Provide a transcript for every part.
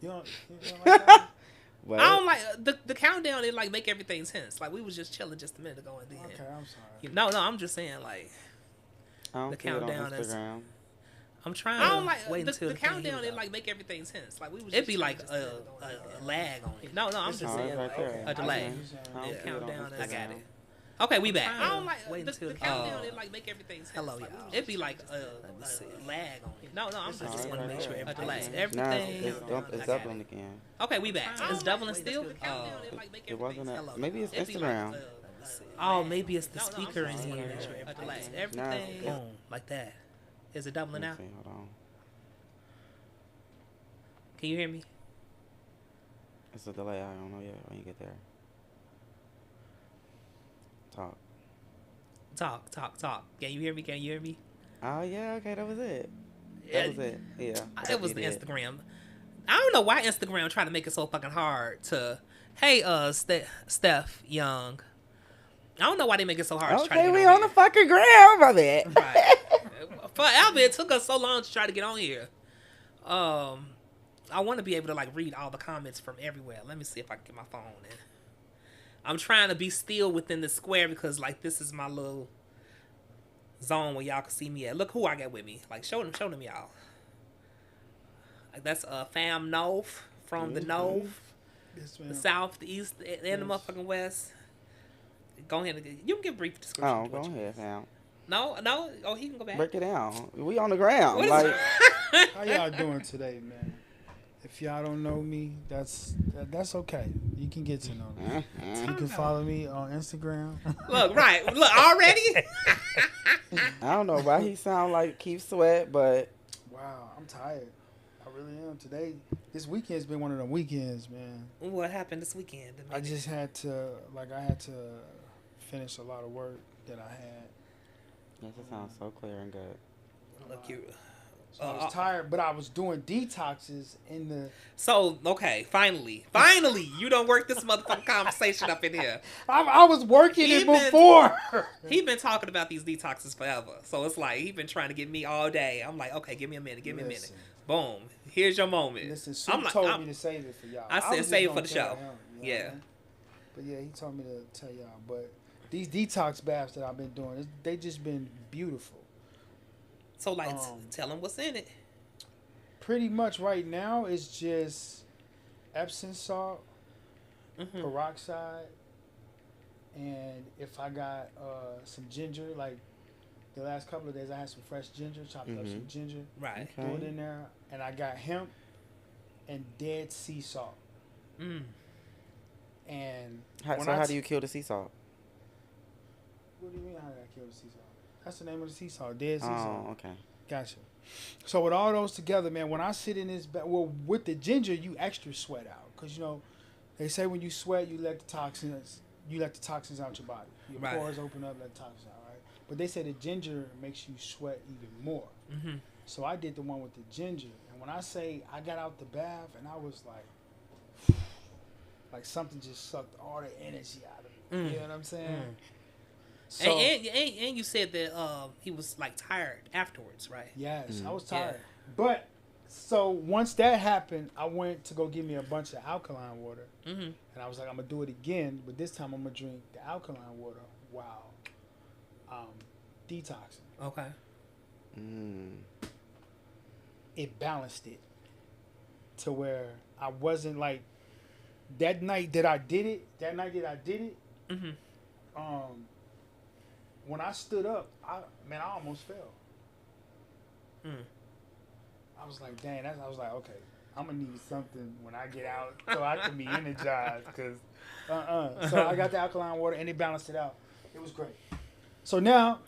You don't like that? I don't like the countdown. It like make everything tense. Like we was just chilling just a minute ago, and then Okay, I'm sorry. no, I'm just saying like I the don't see it on countdown is. Instagram. I'm trying. I to don't like wait until the countdown. It like like make everything tense. Like we was. it'd Just be like chilling just a minute ago, and a then- lag on it. No, I'm just Oh, saying it's right like there. a delay. I don't see it on Countdown. I got Instagram. it. Okay, we back. I don't like wait the until countdown. It like make everything tense. hello, Like, y'all. it'd be like Let me see. a lag on it. No, I'm I just Oh, want to it's make right sure there. everything. Delays. Now Everything. it's doubling again. Okay, we back. It's doubling still. It wasn't. Hello. Maybe it's It'd be like, Instagram. Oh, maybe it's the No, speaker in I'm here. just trying to make sure Like, everything- everything. Nah, Boom, like that. Is it doubling Let now? me see. Hold on. Can you hear me? It's a delay. I don't know yet when you get there. Talk. Talk. Can you hear me? Can you hear me? Oh yeah. Okay, that was it. That was it. Yeah. It was You the did. Instagram. I don't know why Instagram trying to make it so fucking hard to. Hey, Steph Young. I don't know why they make it so hard to try to Okay, get we on on the here. fucking ground, my bad. Right. Forever, it took us so long to try to get on here. I want to be able to like read all the comments from everywhere. Let me see if I can get my phone in. I'm trying to be still within the square because like this is my little zone where y'all can see me at. Look who I got with me. Like show them y'all. Like that's Fam North from the North, Yes, the ma'am. South, the East, and the motherfucking West. Go ahead and you can give a brief description. Oh, to go what you- ahead, Sam. No. Oh, he can go back. Break it down. We on the ground. What is Like, How y'all doing today, man? If y'all don't know me, that's okay. You can get to know me. You can follow me on Instagram. Look, right. Look, already? I don't know why he sound like Keith Sweat, but Wow, I'm tired. I really am. Today, this weekend's been one of them weekends, man. What happened this weekend? I just had to finish a lot of work that I had. yes, it sounds so clear and good. Look, you. So I was tired, but I was doing detoxes in the. So, okay, finally, you don't work this motherfucking conversation up in here. I was working it Even- before. He been talking about these detoxes forever. So it's like he been trying to get me all day. I'm like, okay, give me a minute. Listen. Boom. Here's your moment. Listen, Supe I'm like, told me to save it for y'all. I said was just save it gonna for the tell show. him, you know Yeah. what I mean? But yeah, he told me to tell y'all. But these detox baths that I've been doing, they just been beautiful. So like, Um, tell him what's in it. Pretty much right now, it's just Epsom salt, Mm-hmm. peroxide, and if I got some ginger, like the last couple of days, I had some fresh ginger, chopped up some ginger, Right. threw it in there, and I got hemp and dead sea salt. Mm. And How, when so I how t- do you kill the sea salt? What do you mean? How did I kill the sea salt? That's the name of the sea salt, dead sea salt. Oh, okay. Gotcha. So with all those together, man, when I sit in this, with the ginger, you extra sweat out, cause you know, they say when you sweat, you let the toxins out your body. Your Right. pores open up, let the toxins out, right? But they say the ginger makes you sweat even more. Mm-hmm. So I did the one with the ginger, and when I say I got out the bath and I was like something just sucked all the energy out of me. You know what I'm saying? Mm. So And you said that he was like tired afterwards, right? yes, I was Yeah. tired. But so once that happened, I went to go get me a bunch of alkaline water, Mm-hmm. and I was like, I'm gonna do it again, but this time I'm gonna drink the alkaline water while detoxing. Okay. Mm. It balanced it to where I wasn't like that night that I did it. Mm-hmm. When I stood up, I almost fell. Mm. I was like, dang, I was like, okay, I'm gonna need something when I get out so I can be energized. Cause, So I got the alkaline water and it balanced it out. It was great. So now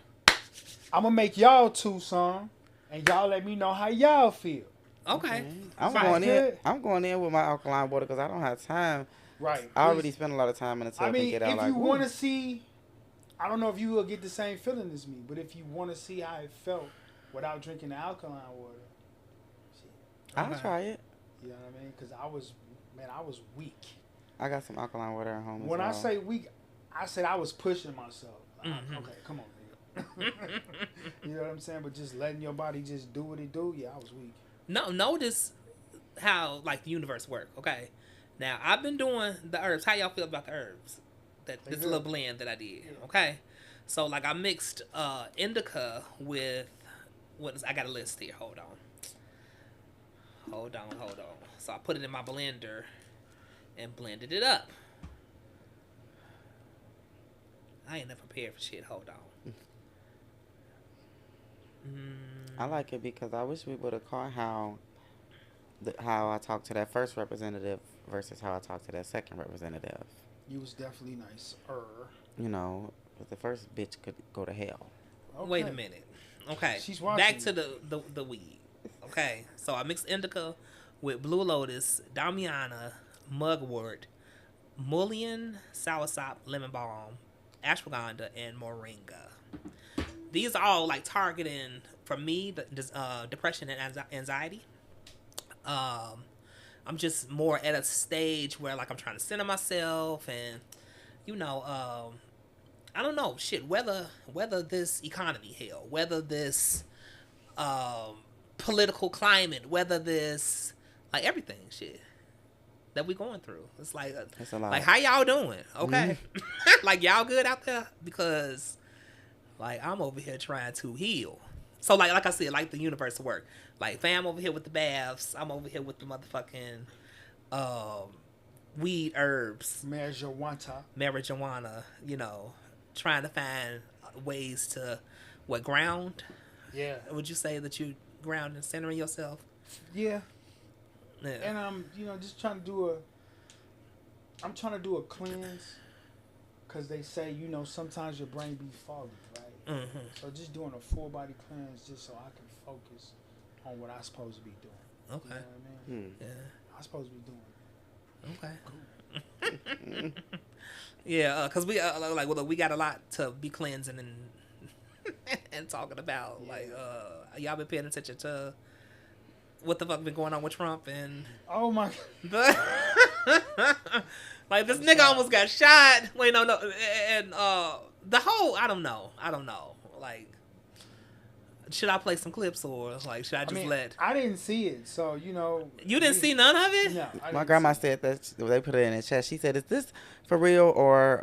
I'm gonna make y'all two some, and y'all let me know how y'all feel. Okay. I'm Sounds going in. good. I'm going in with my alkaline water because I don't have time. Right. I already spent a lot of time in the tub I mean, and get out if like. you woo. want to see, I don't know if you will get the same feeling as me, but if you want to see how it felt without drinking the alkaline water, shit, I'll try it. you know what I mean? Because I was weak. I got some alkaline water at home. When I as well. say weak, I said I was pushing myself. Like, Mhm. okay, come on, nigga. You know what I'm saying? But just letting your body just do what it do, yeah, I was weak. No, notice like the universe work. Okay, now I've been doing the herbs. How y'all feel about the herbs? This little blend that I did. Yeah. Okay, so like I mixed indica with I got a list here. Hold on. So I put it in my blender and blended it up. I ain't never prepared for shit. Hold on. I like it because I wish we would have caught how I talked to that first representative versus how I talked to that second representative. You was definitely nice. You know, but the first bitch could go to hell. Okay. Wait a minute. Okay. She's watching. Back to the weed. Okay. So I mixed indica with blue lotus, damiana, mugwort, mullein, soursop, lemon balm, ashwagandha, and moringa. These are all like targeting for me depression and anxiety. I'm just more at a stage where like I'm trying to center myself and I don't know shit whether this economy hell, whether this political climate, whether this like everything shit that we going through. It's like that's a lot. Like how y'all doing? Okay. Like y'all good out there? Because like I'm over here trying to heal. So like I said, like the universe work. Like fam over here with the baths. I'm over here with the motherfucking weed herbs. Marijuana, trying to find ways to ground. Yeah. Would you say that you ground and centering yourself? Yeah. And I'm just trying to do a cleanse. Because they say, sometimes your brain be foggy, right? Mm-hmm. So just doing a full body cleanse just so I can focus on what I'm supposed to be doing. Okay. You know what I mean? Yeah. I'm supposed to be doing. Okay. Cool. Yeah, because we got a lot to be cleansing and talking about. Yeah. Like, y'all been paying attention to what the fuck been going on with Trump and... Oh, my God. Like, this nigga almost got shot. Wait, no. And the whole... I don't know. Like, should I play some clips or, like, should I just let... I didn't see it, so, You didn't see none of it? No. My grandma said that they put it in the chat. She said, is this for real or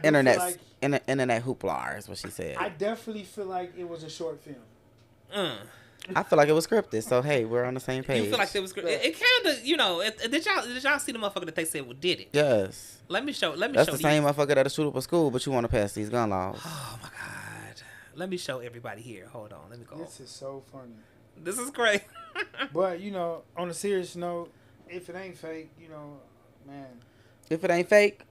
internet hoopla is what she said. I definitely feel like it was a short film. I feel like it was scripted, so hey, we're on the same page. You feel like it was scripted? It kind of, did y'all see the motherfucker that they said did it? Yes. Let me show. That's the same motherfucker that'll shoot up a school, but you want to pass these gun laws. Oh my God. Let me show everybody here. Hold on. Let me go. This is so funny. This is great. But, on a serious note, if it ain't fake, man. If it ain't fake,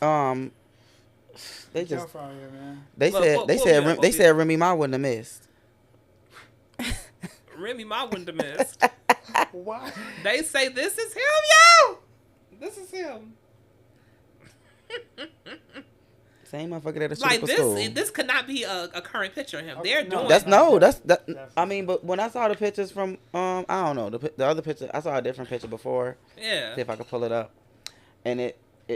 they just out here, man. They said Remy Ma wouldn't have missed. Remy Ma wouldn't have missed. Why? They say this is him, yo. This is him. Same motherfucker that shoot up a school. This could not be a current picture of him. Okay, They're doing that. I mean, but when I saw the pictures from I don't know the other picture, I saw a different picture before. Yeah. See if I can pull it up, and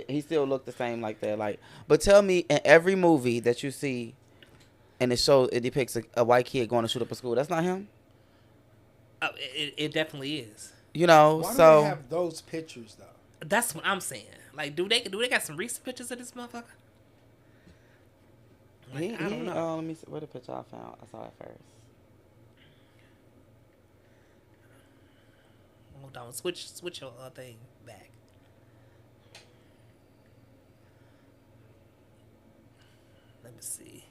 he still looked the same like that. Like, but tell me, in every movie that you see, and it depicts a white kid going to shoot up a school, that's not him. It definitely is. Why do they have those pictures though? That's what I'm saying. Like, do they got some recent pictures of this motherfucker? Like, I don't know. Let me see what the picture I found. I saw it first. Hold on, switch your thing back. Let me see.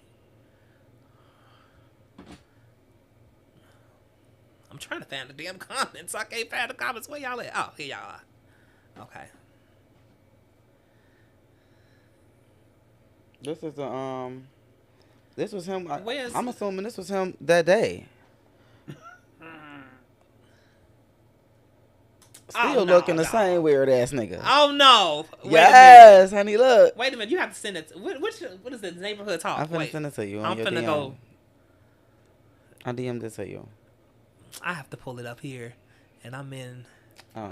I'm trying to find the damn comments. I can't find the comments. Where y'all at? Oh, here y'all are. Okay. This is this was him. I'm assuming this was him that day. Still looking the same weird ass nigga. Oh no! Yes, honey, look. Wait a minute, you have to send it. What is it? Neighborhood talk. I'm finna send it to you. I'm finna DM. go. I DM'd it to you. I have to pull it up here, and I'm in. Oh.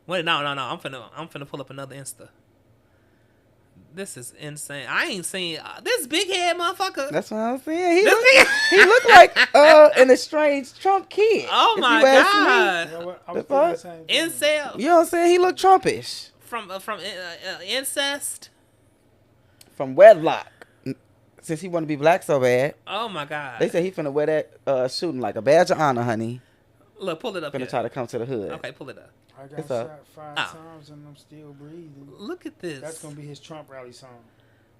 Wait, no. I'm finna pull up another Insta. This is insane. I ain't seen this big head motherfucker. That's what I'm saying. This He looked like an estranged Trump kid. Oh if my you ask God. You know what? I was The thinking the fuck? same thing. Incel me. You know what I'm saying? He looked Trumpish. from incest. From wedlock. Since he want to be black so bad. Oh my God. They say he finna wear that shooting like a badge of honor, honey. Look, pull it up Finna here. try to come to the hood. Okay, pull it up. I got It's shot up. 5 Oh. times and I'm still breathing. Look at this. That's gonna be his Trump rally song.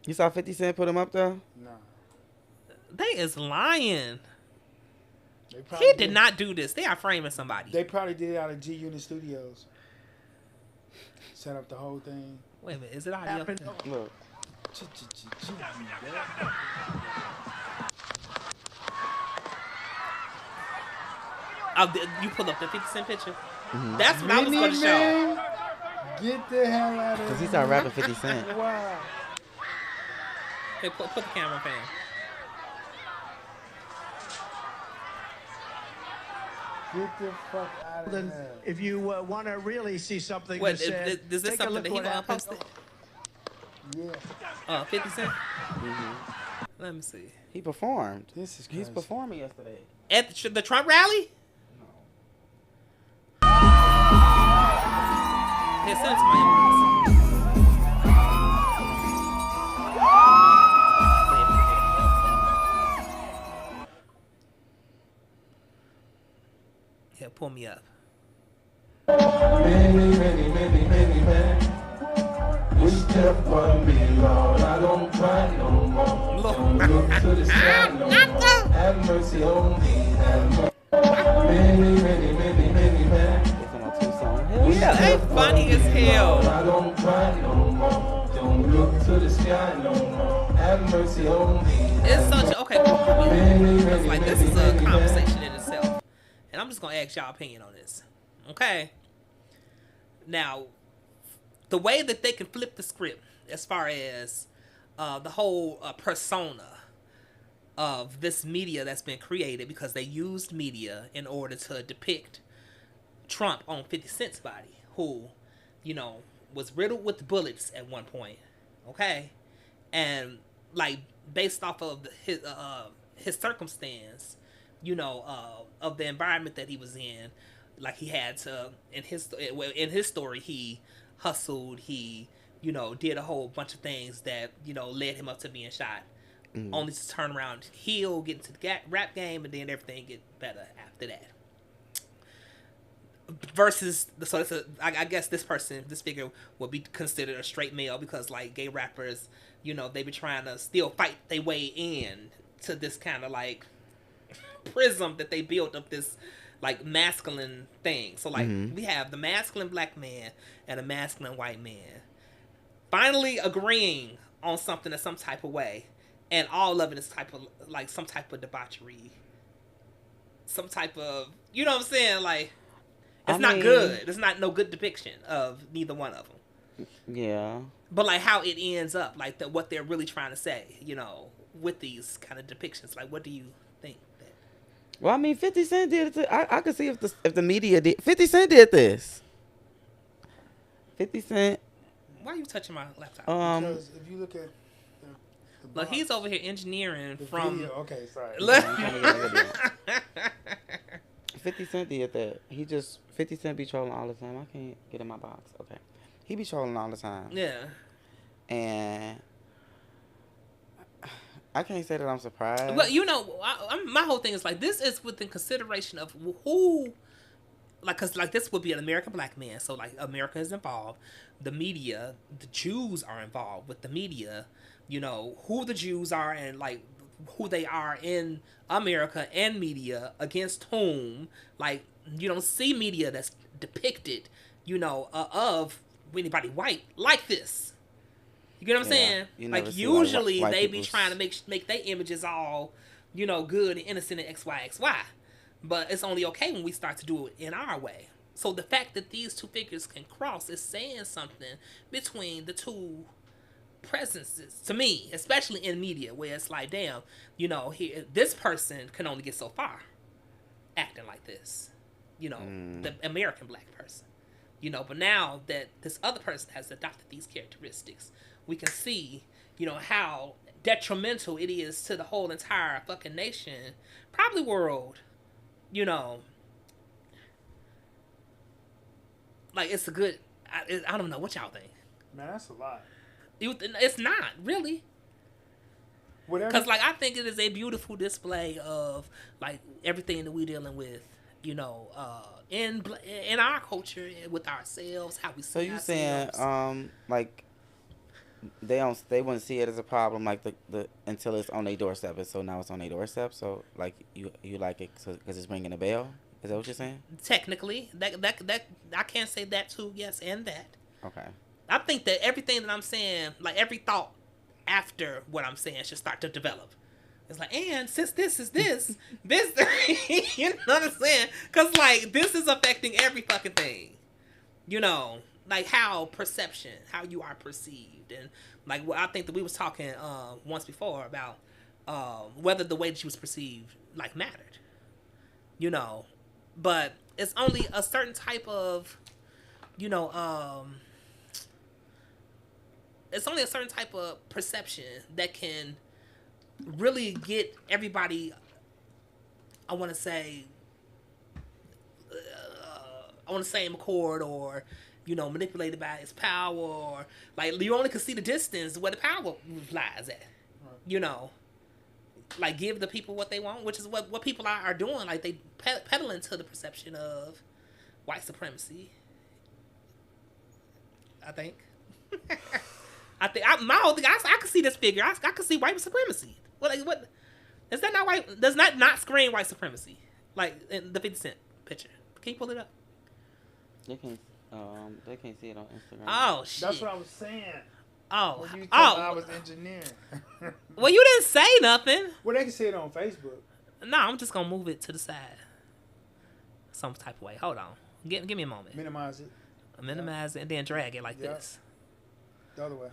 You saw 50 Cent put him up there? Nah. They is lying. They probably He did not do this. They are framing somebody. They probably did it out of G Unit Studios. Set up the whole thing. Wait a minute. Is it audio? Look. You pull up the 50 Cent picture. Mm-hmm. That's what I was going to show. Man, get the hell out of here. Because he started rapping 50 Cent. Wow. Hey, put the camera up in. Get the fuck out of Then, here. if you want to really see something Wait, that's said, is this take a something look that he what gonna happened. post? Yeah. 50 Cent? Mm-hmm. Let me see. He performed. This is He's crazy. performing yesterday. At the Trump rally? Yeah, send it to my inbox. Yeah, pull me up. Many, many, many, many men. We kept one belong. I don't cry no more. Don't look to the sky no more. Have mercy on me. Have mercy. Many, many, many, many men. It's on 2 songs. Hell We yeah. They kept funny one as hell. belong. I don't cry no more. Don't look to the sky no more. Have mercy on me. It's such a okay. Many, It's many, like this many, is a many conversation men. in itself, and I'm just gonna ask y'all opinion on this. Okay. Now, the way that they can flip the script as far as the whole persona of this media that's been created because they used media in order to depict Trump on 50 Cent's body, who, you know, was riddled with bullets at one point, okay? And, like, based off of his circumstance, you know, of the environment that he was in, like he had to, in his story, he hustled, he, you know, did a whole bunch of things that, you know, led him up to being shot. Only to turn around, heal, get into the rap game, and then everything get better after that. Versus, so it's I guess this figure would be considered a straight male because, like, gay rappers, you know, they be trying to still fight their way in to this kind of, like, prism that they built of this, like, masculine thing. So, like, we have the masculine black man and a masculine white man finally agreeing on something in some type of way, and all of it is type of, like, some type of debauchery, some type of, you know what I'm saying, like, it's not good. It's not no good depiction of neither one of them. Yeah. But, like, how it ends up, like, what they're really trying to say, you know, with these kind of depictions. Like, what do you think? Well, I mean, 50 Cent did it. I could see if the media did. 50 Cent did this. 50 Cent. Why are you touching my laptop? Because if you look at the Look, box, he's over here engineering the from. video. Okay, sorry. Look. 50 Cent did that. 50 Cent be trolling all the time. I can't get in my box. Okay. He be trolling all the time. Yeah. And I can't say that I'm surprised. But, you know, my whole thing is, like, this is within consideration of who, like, because, like, this would be an American black man. So, like, America is involved. The media, the Jews are involved with the media. You know, who the Jews are and, like, who they are in America and media against whom. Like, you don't see media that's depicted, you know, of anybody white like this. You get what I'm saying? You never Like, see, usually white they be people's- trying to make their images all, you know, good and innocent and XYXY. But it's only okay when we start to do it in our way. So the fact that these two figures can cross is saying something between the two presences to me, especially in media, where it's like, damn, you know, here this person can only get so far acting like this. You know, the American black person. You know, but now that this other person has adopted these characteristics, we can see, you know, how detrimental it is to the whole entire fucking nation, probably world. You know, like it's a good. I don't know what y'all think. Man, that's a lot. It's not really. Whatever. Because, like, I think it is a beautiful display of, like, everything that we're dealing with, you know, in our culture, with ourselves, how we see So you ourselves. saying, like, they wouldn't see it as a problem, like, the until it's on their doorstep, and so now it's on their doorstep, so, like, you like it because it's ringing a bell? Is that what you're saying? Technically, that I can't say that too, yes, and that. Okay. I think that everything that I'm saying, like, every thought after what I'm saying should start to develop. It's like, and since this is this, you know what I'm saying? Because, like, this is affecting every fucking thing. You know, like how perception, how you are perceived. And, like, I think that we was talking once before about whether the way that you was perceived, like, mattered. You know, but it's only a certain type of, you know, it's only a certain type of perception that can really get everybody, I want to say in accord, or, you know, manipulated by its power, or, like, you only can see the distance where the power lies at. You know, like, give the people what they want, which is what people are doing. Like, they peddling to the perception of white supremacy, I think. My whole thing, I can see this figure. I can see white supremacy. What is that not white? Does not scream white supremacy? Like in the 50 Cent picture. Can you pull it up? They can't see it on Instagram. Oh shit. That's what I was saying. Oh, When you told me I was engineering. Well, you didn't say nothing. Well, they can see it on Facebook. No, I'm just gonna move it to the side, some type of way. Hold on. Give me a moment. Minimize it. Minimize it and then drag it like Yeah. this. The other way.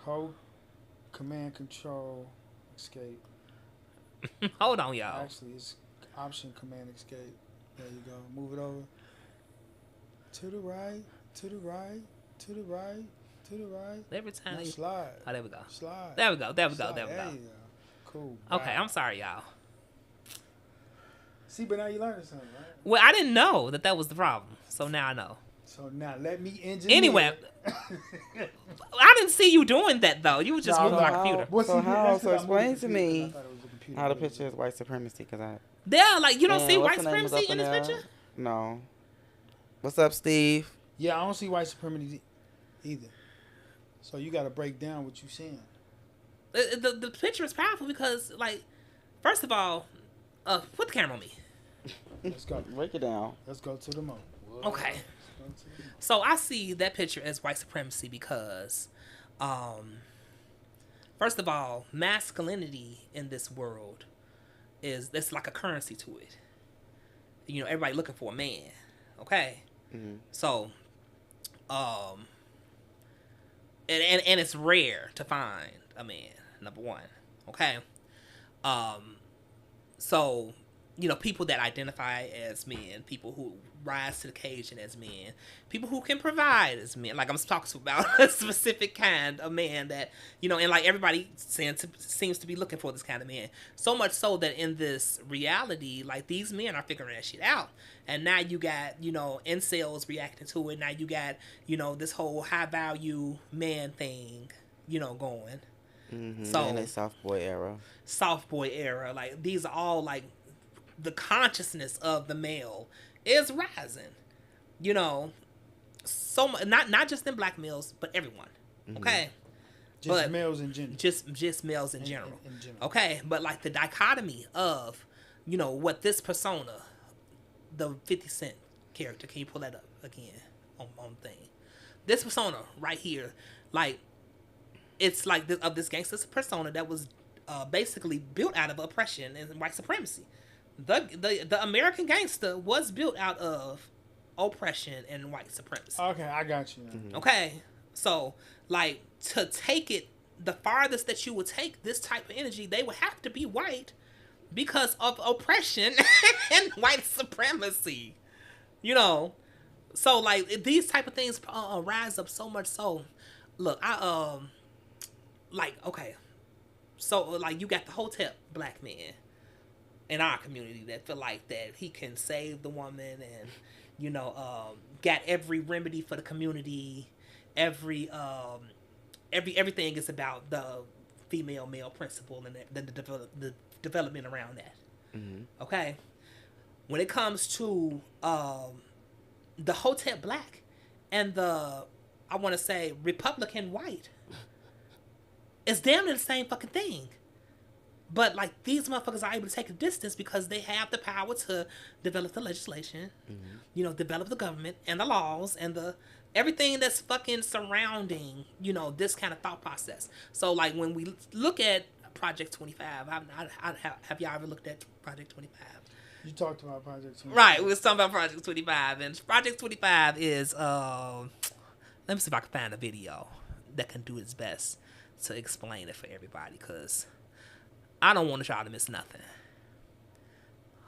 Hold, command, control, escape. Hold on, y'all. Actually, it's option, command, escape. There you go. Move it over. To the right, to the right, to the right, to the right. Every time. Now slide. Oh, there we go. Slide. There we go. There we go. Slide. There we go. There you go. Cool. Okay, Wow. I'm sorry, y'all. See, but now you learned something, right? Well, I didn't know that was the problem, so now I know. So now let me engineer. Anyway, I didn't see you doing that though. You was just No, moving no, my computer. Well, So see, how? that's So 'cause I moved explain the to computer, me 'cause I thought it was a computer. how the picture is white supremacy, because I... Yeah, like you don't Man, see what's white the name was supremacy up in this there? picture. No. What's up, Steve? Yeah, I don't see white supremacy either. So you got to break down what you're seeing. The picture is powerful because, like, first of all, put the camera on me. Let's go. Break it down. Let's go to the moment. Okay. So I see that picture as white supremacy because, first of all, masculinity in this world it's like a currency to it. You know, everybody looking for a man. Okay. Mm-hmm. So, and it's rare to find a man. Number one. Okay. So, you know, people that identify as men, people who rise to the occasion as men, people who can provide as men. Like, I'm talking about a specific kind of man that, you know, and like everybody seems to be looking for this kind of man. So much so that in this reality, like, these men are figuring that shit out. And now you got, you know, incels reacting to it. Now you got, you know, this whole high value man thing, you know, going. Mm-hmm. So, in a soft boy era. Soft boy era. Like, these are all, like, the consciousness of the male is rising, you know, so not just in black males, but everyone. Okay. Just but males in general. Just males in general. In general. Okay. But like the dichotomy of, you know, what this persona, the 50 Cent character, can you pull that up again on thing? This persona right here, like, it's like this gangster persona that was basically built out of oppression and white supremacy. The American gangster was built out of oppression and white supremacy. Okay, I got you. Mm-hmm. Okay, so like to take it the farthest that you would take this type of energy, they would have to be white because of oppression and white supremacy. You know, so like these type of things rise up so much. So, look, I like okay, so like you got the hotep black man in our community that feel like that he can save the woman and got every remedy for the community, everything is about the female male principle and the development around that. Okay, when it comes to the hotep black and the I want to say Republican white, it's damn near the same fucking thing. But like these motherfuckers are able to take a distance because they have the power to develop the legislation, develop the government and the laws and the everything that's fucking surrounding, this kind of thought process. So like when we look at Project 25, have y'all ever looked at Project 25? You talked about Project 25. Right, we was talking about Project 25, and Project 25 is let me see if I can find a video that can do its best to explain it for everybody, because I don't want y'all to miss nothing.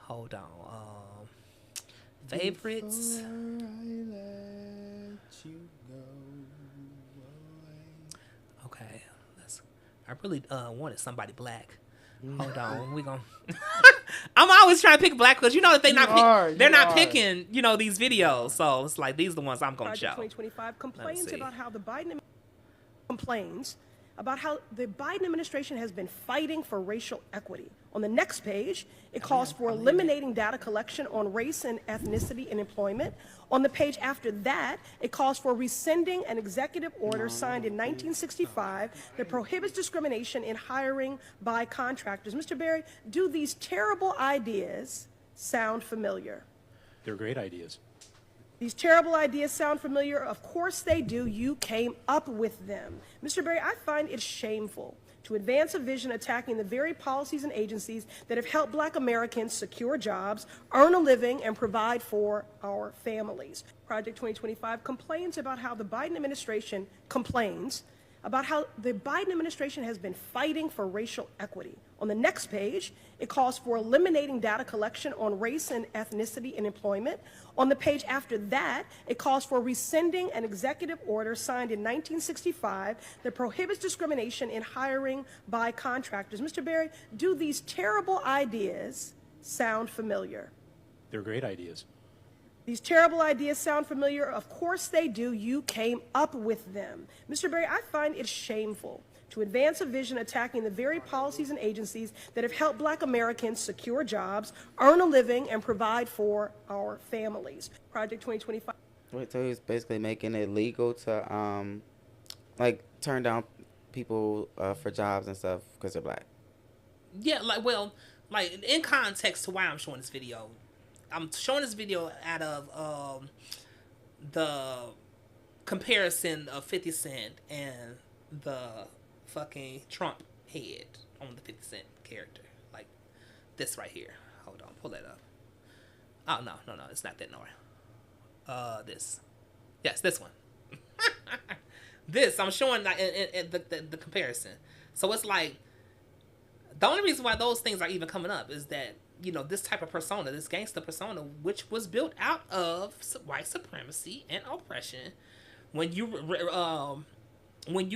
Hold on. Favorites. Before I let you go away. Okay. I really wanted somebody black. Hold on. We gonna I'm always trying to pick black because that they're not picking, these videos. So it's like these are the ones I'm gonna show. 2025 complains about how the Biden administration has been fighting for racial equity. On the next page, it calls for eliminating data collection on race and ethnicity in employment. On the page after that, it calls for rescinding an executive order signed in 1965 that prohibits discrimination in hiring by contractors. Mr. Berry, do these terrible ideas sound familiar? They're great ideas. These terrible ideas sound familiar? Of course they do. You came up with them. Mr. Berry, I find it shameful to advance a vision attacking the very policies and agencies that have helped black Americans secure jobs, earn a living, and provide for our families. Project 2025 complains about how the Biden administration has been fighting for racial equity. On the next page, it calls for eliminating data collection on race and ethnicity in employment. On the page after that, it calls for rescinding an executive order signed in 1965 that prohibits discrimination in hiring by contractors. Mr. Berry, do these terrible ideas sound familiar? They're great ideas. These terrible ideas sound familiar? Of course they do. You came up with them. Mr. Berry, I find it shameful to advance a vision attacking the very policies and agencies that have helped black Americans secure jobs, earn a living, and provide for our families. Project 2025. Wait, so he's basically making it legal to turn down people for jobs and stuff because they're black. Yeah, in context to why I'm showing this video. I'm showing this video out of the comparison of 50 Cent and the fucking Trump head on the 50 Cent character. Like this right here. Hold on, pull that up. Oh, no, it's not that nowhere. This. Yes, this one. This, I'm showing like in the comparison. So it's like, the only reason why those things are even coming up is that, this type of persona, this gangster persona, which was built out of white supremacy and oppression, when you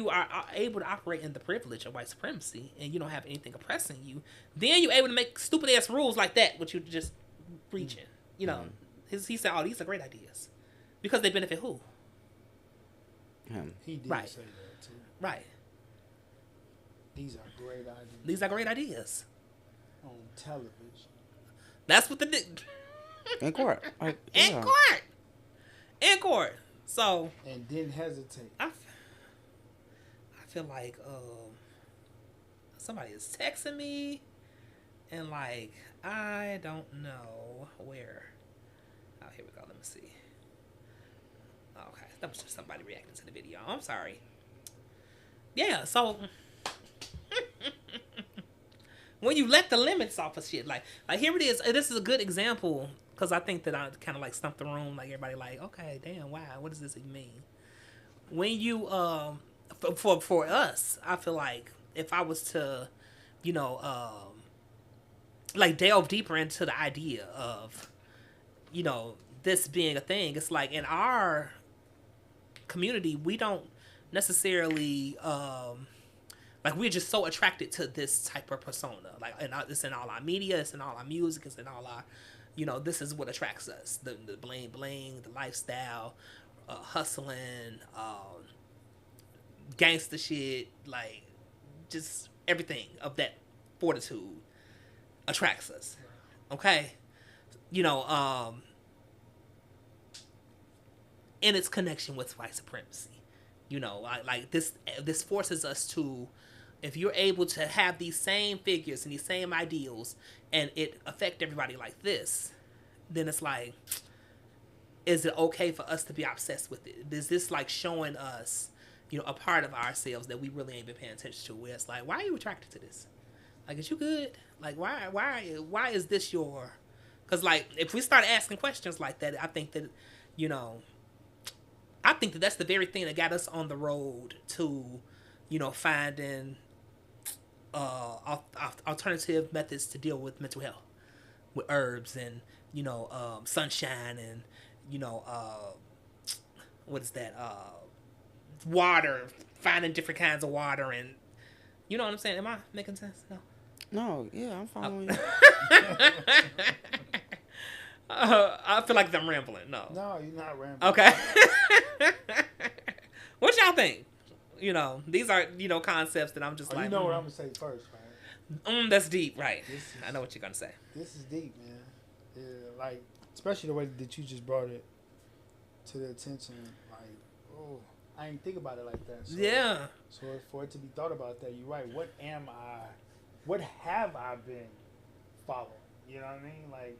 are able to operate in the privilege of white supremacy and you don't have anything oppressing you, then you're able to make stupid ass rules like that, which you're just preaching. He said, "Oh, these are great ideas," because they benefit who? Him. He did Right. say that too. Right. These are great ideas. These are great ideas. On television. That's what In court. in court. So And didn't hesitate. I feel like somebody is texting me, and like I don't know where. Oh, here we go. Let me see. Okay, that was just somebody reacting to the video. I'm sorry. Yeah, so when you let the limits off of shit, like here it is. This is a good example because I think that I kind of like stumped the room. Like everybody, like, okay, damn, wow, what does this even mean? When you for us, I feel like if I was to, like delve deeper into the idea of, you know, this being a thing. It's like in our community, we don't necessarily like we're just so attracted to this type of persona. Like, and it's in all our media, it's in all our music, it's in all our, you know, this is what attracts us: the bling bling, the lifestyle, hustling, gangster shit, like just everything of that fortitude attracts us. Okay, you know, in its connection with white supremacy. You know, like this forces us to, if you're able to have these same figures and these same ideals and it affect everybody like this, then it's like, is it okay for us to be obsessed with it? Is this like showing us, you know, a part of ourselves that we really ain't been paying attention to, where it's like, why are you attracted to this? Like, is you good? Like, why is this your, because like, if we start asking questions like that, I think that, you know, I think that that's the very thing that got us on the road to, you know, finding alternative methods to deal with mental health, with herbs and, you know, sunshine and, you know, what is that? Water, finding different kinds of water, and you know what I'm saying? Am I making sense? No. No, yeah, I'm following you. I feel like I'm rambling. No, you're not rambling. Okay. What y'all think? You know, these are, you know, concepts that I'm just like. You know what I'm gonna say first, right? That's deep, right? I know what you're gonna say. This is deep, man. Yeah, like especially the way that you just brought it to the attention. Like, oh, I didn't think about it like that. So, yeah. So for it to be thought about that, you're right. What am I? What have I been following? You know what I mean? Like.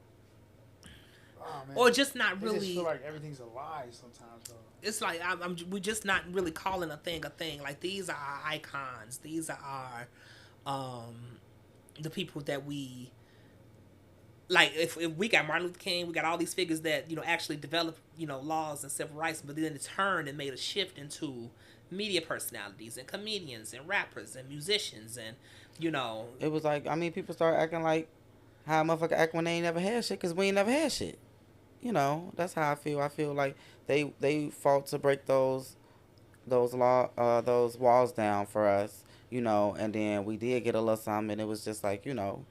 Oh, man. Or just not really. I just feel like everything's a lie sometimes, though. It's like we're just not really calling a thing a thing. Like, these are our icons. These are our the people that we like. If we got Martin Luther King, we got all these figures that, you know, actually developed, you know, laws and civil rights, but then it turned and made a shift into media personalities and comedians and rappers and musicians, and, you know, it was like, I mean, people start acting like how a motherfucker act when they ain't never had shit, because we ain't never had shit. You know, that's how I feel. I feel like they fought to break those walls down for us, you know, and then we did get a little something, and it was just like, you know,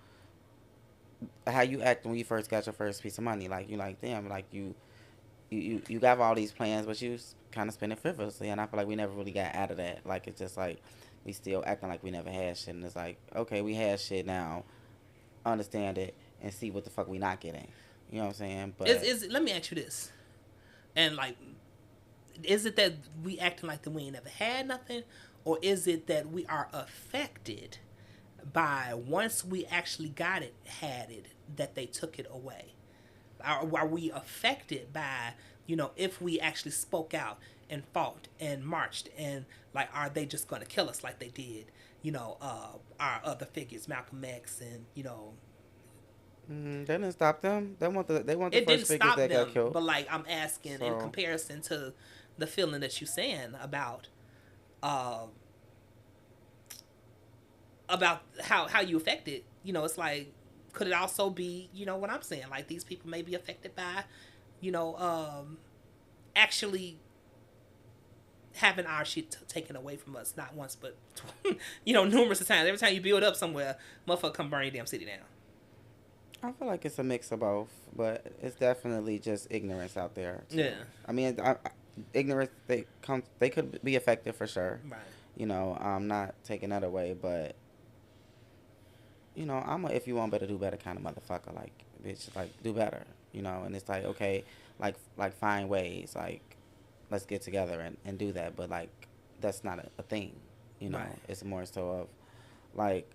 how you act when you first got your first piece of money. Like, you like, damn, like you got all these plans, but you kind of spend it frivolously, and I feel like we never really got out of that. Like, it's just like we still acting like we never had shit, and it's like, okay, we had shit now, understand it and see what the fuck we not getting. You know what I'm saying? But let me ask you this, and like, is it that we acting like that we ain't never had nothing, or is it that we are affected by, once we actually got it, had it, that they took it away? Are we affected by, you know, if we actually spoke out and fought and marched, and like, are they just gonna kill us like they did, you know, our other figures, Malcolm X, and, you know. They didn't stop them. They want the it first figures that got killed. But like, I'm asking, in comparison to the feeling that you're saying about how you affected, you know, it's like, could it also be, you know what I'm saying, like, these people may be affected by, you know, actually having our shit taken away from us, not once but you know, numerous times. Every time you build up somewhere, motherfucker come burn your damn city down. I feel like it's a mix of both, but it's definitely just ignorance out there too. Yeah. I mean, ignorance, they could be effective for sure. Right. You know, I'm not taking that away, but you know, I'm a if you want better, do better kind of motherfucker. Like, bitch, like, do better. You know, and it's like, okay, like find ways, like, let's get together and do that. But like, that's not a thing. You know, right. It's more so of like,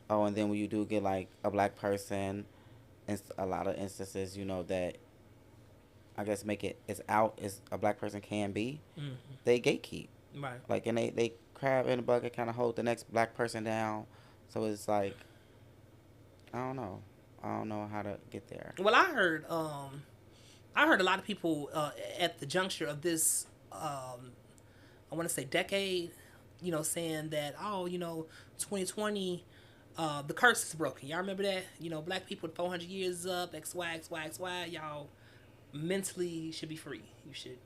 oh, and then when you do get like a black person, in a lot of instances, you know, that I guess make it as out as a black person can be, they gatekeep. Right. Like, and they crab in a bucket, kind of hold the next black person down. So it's like, I don't know how to get there. Well, I heard a lot of people at the juncture of this, I want to say decade, you know, saying that, oh, you know, 2020, The curse is broken. Y'all remember that? You know, black people 400 years up, XY. Y'all mentally should be free. You should,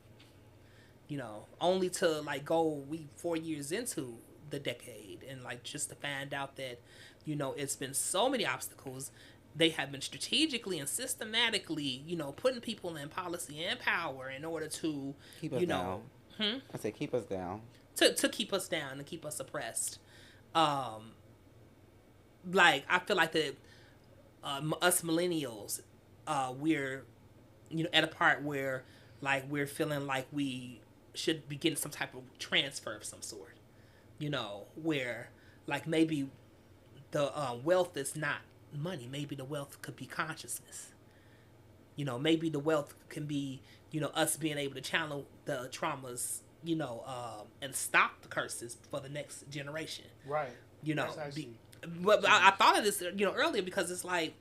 you know, only to like go 4 years into the decade and like just to find out that, you know, it's been so many obstacles. They have been strategically and systematically, you know, putting people in policy and power in order to, Keep us you know, down. I said keep us down. to keep us down and keep us oppressed. Like I feel like that us millennials, we're, you know, at a part where like we're feeling like we should be getting some type of transfer of some sort, you know, where like maybe the wealth is not money. Maybe the wealth could be consciousness. You know, maybe the wealth can be, you know, us being able to channel the traumas, you know, and stop the curses for the next generation. Right. You know, That's but I thought of this, you know, earlier because it's like,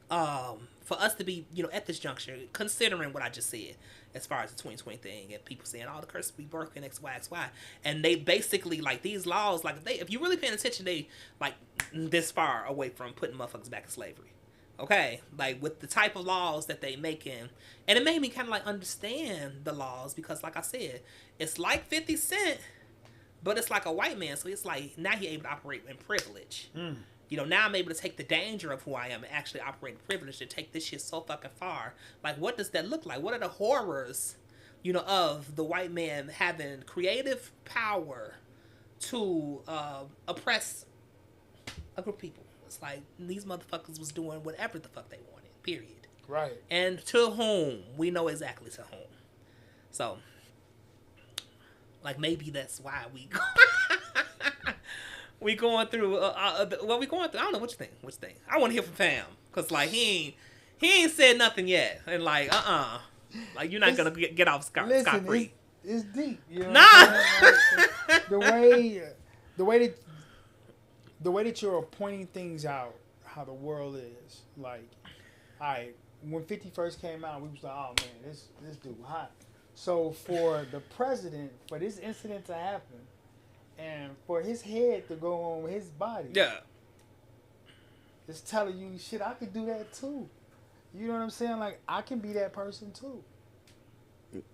for us to be, you know, at this juncture, considering what I just said, as far as the 2020 thing, and people saying, "Oh, the curse will be broken, XY," and they basically like these laws, like if you really paying attention, they like this far away from putting motherfuckers back in slavery. Okay, like with the type of laws that they making, and it made me kind of like understand the laws because, like I said, it's like 50 Cent, but it's like a white man, so it's like now he able to operate in privilege. You know, now I'm able to take the danger of who I am and actually operate in privilege and take this shit so fucking far. Like, what does that look like? What are the horrors, you know, of the white man having creative power to oppress a group of people? It's like these motherfuckers was doing whatever the fuck they wanted, period. Right. And to whom? We know exactly to whom. So, like, maybe that's why we we going through what we going through. I don't know which thing. I want to hear from Fam because like he ain't said nothing yet, and like like you're not gonna get off scot free. It's deep. You know Nah. like, the way that you're pointing things out, how the world is. Like, all right, when 50 first came out, we was like, oh man, this dude hot. So for the president, for this incident to happen, and for his head to go on his body, Yeah. it's telling you, shit, I could do that too. You know what I'm saying? Like, I can be that person too.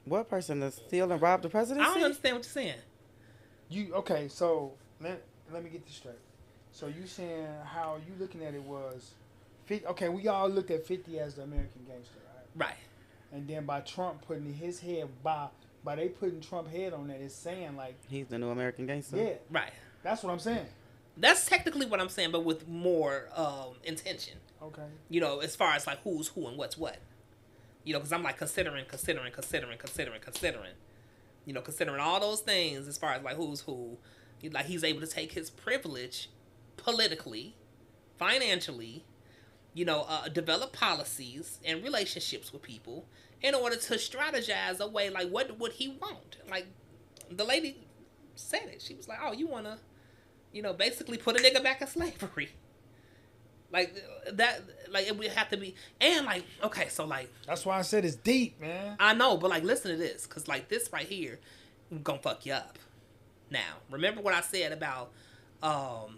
What person to steal and rob the presidency? I don't understand what you're saying. Okay? So let me get this straight. So you saying how you looking at it was, 50, okay? We all looked at 50 as the American gangster, right? Right. And then by Trump putting his head by they putting Trump head on that, it's saying like He's the new American gangster. yeah, Right. that's what I'm saying. That's technically what I'm saying, but with more intention. Okay. You know, as far as like who's who and what's what. You know, because I'm like considering. You know, considering all those things as far as like who's who. Like he's able to take his privilege politically, financially, you know, develop policies and relationships with people in order to strategize a way like what would he want. Like the lady said it. She was like, oh, you want to, you know, basically put a nigga back in slavery. Like that, like it would have to be, and like, okay, so like, That's why I said it's deep, man. I know, but like, listen to this, cause like this right here, gonna fuck you up. Now, remember what I said about the.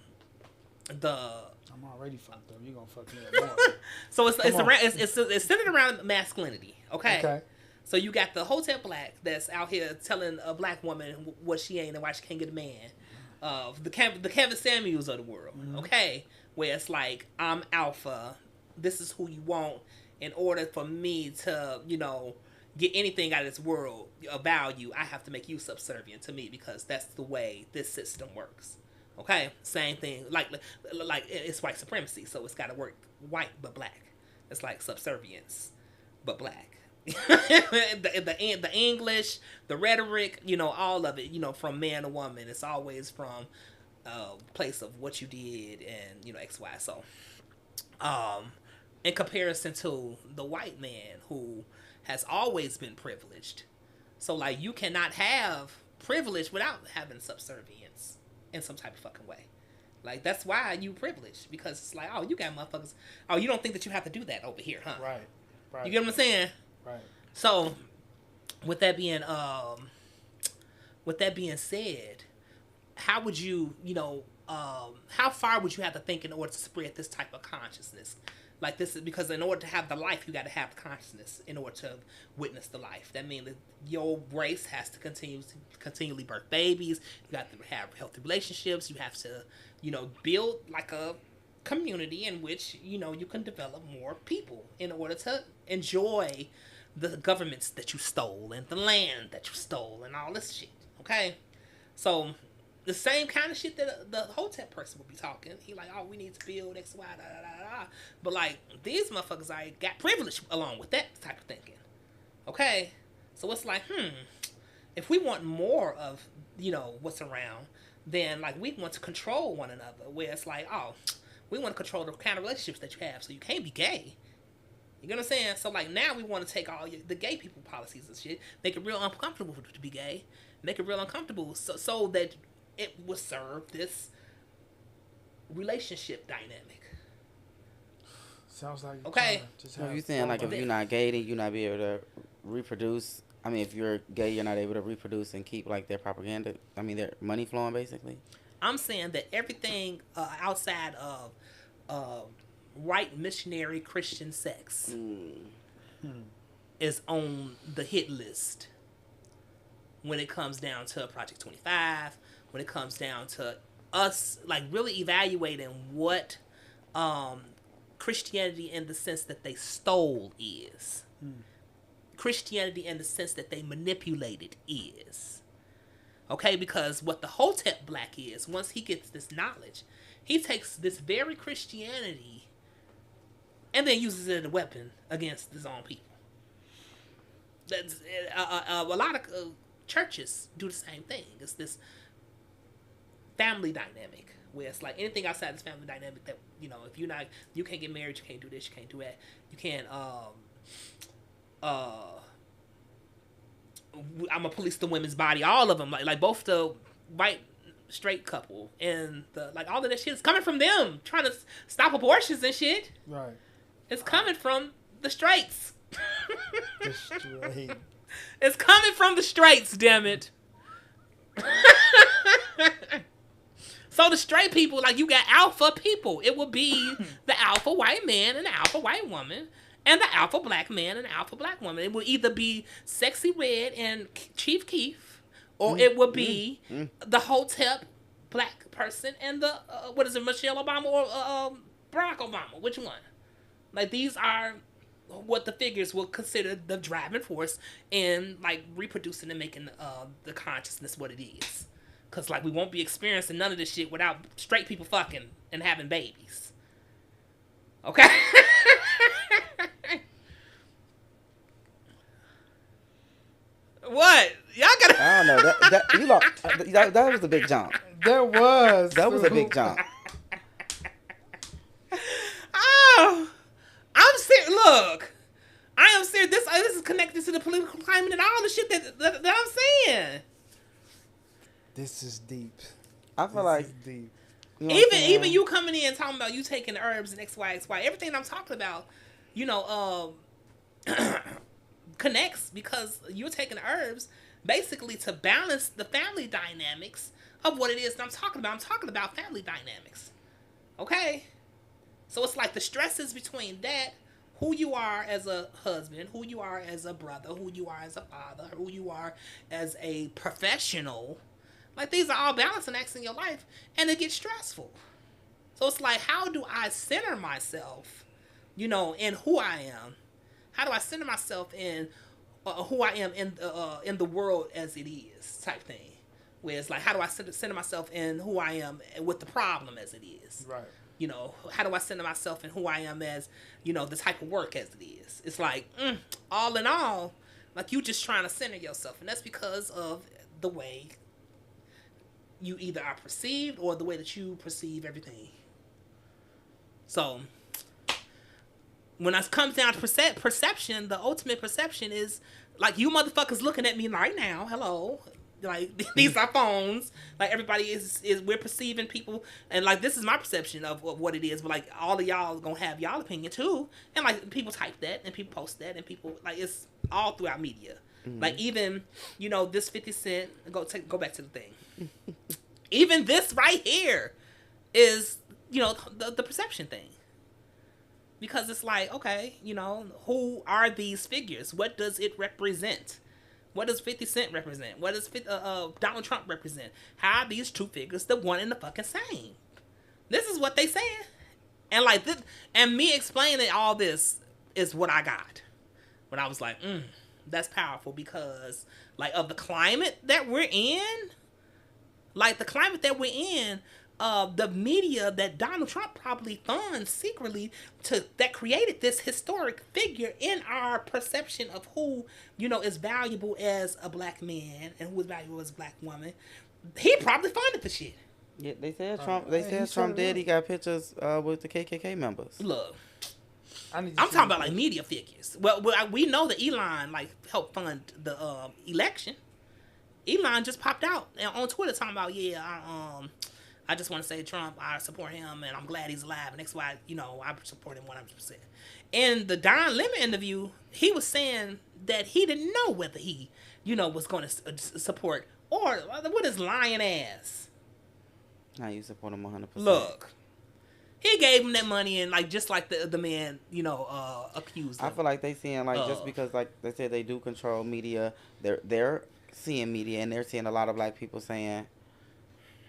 I'm already fucked up. You gonna fuck me up more. So it's Come on. around it's centered around masculinity, okay? Okay. So you got the Hotep Black that's out here telling a black woman what she ain't and why she can't get a man. The Kevin Samuels of the world, okay? Where it's like, I'm alpha. This is who you want. In order for me to, you know, get anything out of this world of value, I have to make you subservient to me because that's the way this system works. Okay? Same thing. Like it's white supremacy, so it's got to work white but black. It's like subservience but black. the English, the rhetoric, you know, all of it, you know, from man to woman, it's always from place of what you did and, you know, X, Y. So, in comparison to the white man who has always been privileged. So, like, you cannot have privilege without having subservience in some type of fucking way. Like, that's why you privileged, because it's like, oh, you got motherfuckers. Oh, you don't think that you have to do that over here, huh? Right. You get what I'm saying? Right. So, with that being said, how would you, you know, how far would you have to think in order to spread this type of consciousness? Like this is because in order to have the life, you got to have the consciousness in order to witness the life. That means that your race has to continually birth babies. You got to have healthy relationships. You have to, build like a community in which, you can develop more people in order to enjoy the governments that you stole and the land that you stole and all this shit. Okay? So the same kind of shit that the Hotep person would be talking. He like, oh, we need to build X, Y, da, da, da, da. But like, these motherfuckers already got privilege along with that type of thinking. Okay? So it's like, if we want more of, what's around, then like we want to control one another. Where it's like, oh, we want to control the kind of relationships that you have, so you can't be gay. You get what I'm saying? So like now we want to take all the gay people policies and shit, make it real uncomfortable to be gay, make it real uncomfortable so that it will serve this relationship dynamic. Sounds like okay. So you saying like if you're not gay, then you're not be able to reproduce. I mean, if you're gay, you're not able to reproduce and keep like their propaganda. I mean, their money flowing basically. I'm saying that everything outside of white missionary Christian sex is on the hit list when it comes down to Project 25, when it comes down to us like really evaluating what Christianity in the sense that they stole is. Christianity in the sense that they manipulated is. Okay, because what the Hotep Black is, once he gets this knowledge, he takes this very Christianity and then uses it as a weapon against his own people. That's, a lot of churches do the same thing. It's this family dynamic where it's like anything outside this family dynamic that, if you're not, you can't get married, you can't do this, you can't do that, you can't, I'm gonna police the women's body, all of them, like both the white straight couple and the like, all of that shit is coming from them trying to stop abortions and shit. Right. It's coming from the straights. The straight. It's coming from the straights, damn it. So the straight people, like you got alpha people. It will be the alpha white man and the alpha white woman. And the alpha black man and the alpha black woman. It will either be Sexy Red and Chief Keef, or it will be the Hotep black person and the, Michelle Obama or Barack Obama. Which one? Like, these are what the figures will consider the driving force in, like, reproducing and making the consciousness what it is. Because, like, we won't be experiencing none of this shit without straight people fucking and having babies. Okay? What? Y'all gotta... I don't know. That was a big jump. There was. That was a big jump. Oh, I'm serious. Look, I am serious. This is connected to the political climate and all the shit that I'm saying. This is deep. I feel like deep. You know Even you coming in talking about you taking herbs and XY, everything I'm talking about, connects because you're taking herbs basically to balance the family dynamics of what it is that I'm talking about. I'm talking about family dynamics. Okay? So it's like the stresses between that, who you are as a husband, who you are as a brother, who you are as a father, who you are as a professional. Like, these are all balancing acts in your life, and it gets stressful. So it's like, how do I center myself, in who I am? How do I center myself in who I am in the world as it is, type thing? Where it's like, how do I center myself in who I am with the problem as it is? Right. How do I center myself in who I am as, the type of work as it is? It's like, all in all, like you just trying to center yourself. And that's because of the way you either are perceived or the way that you perceive everything. So, when it comes down to perception, the ultimate perception is, like, you motherfuckers looking at me right now, hello. Like, these are phones. Like, everybody is we're perceiving people. And, like, this is my perception of what it is. But, like, all of y'all gonna have y'all opinion, too. And, like, people type that. And people post that. And people, like, it's all throughout media. Mm-hmm. Like, even, this 50 Cent. Go back to the thing. Even this right here. is, the perception thing. Because it's like, okay, who are these figures? What does it represent? What does 50 Cent represent? What does Donald Trump represent? How are these two figures the one and the fucking same? This is what they saying. And like this, and me explaining all this is what I got. When I was like, that's powerful because like of the climate that we're in, the media that Donald Trump probably funds secretly that created this historic figure in our perception of who, is valuable as a black man and who is valuable as a black woman. He probably funded the shit. Yeah, they said Trump. They said Trump did. He got pictures with the KKK members. Look, I'm talking about like media figures. Well, we know that Elon helped fund the election. Elon just popped out on Twitter talking about, I just want to say Trump, I support him, and I'm glad he's alive, and that's why, I support him 100%. In the Don Lemon interview, he was saying that he didn't know whether he, was going to support, or what is lying ass? Now you support him 100%. Look, he gave him that money, and just like the man, accused him. I feel like they seeing just because they said they do control media, they're seeing media, and they're seeing a lot of black people saying,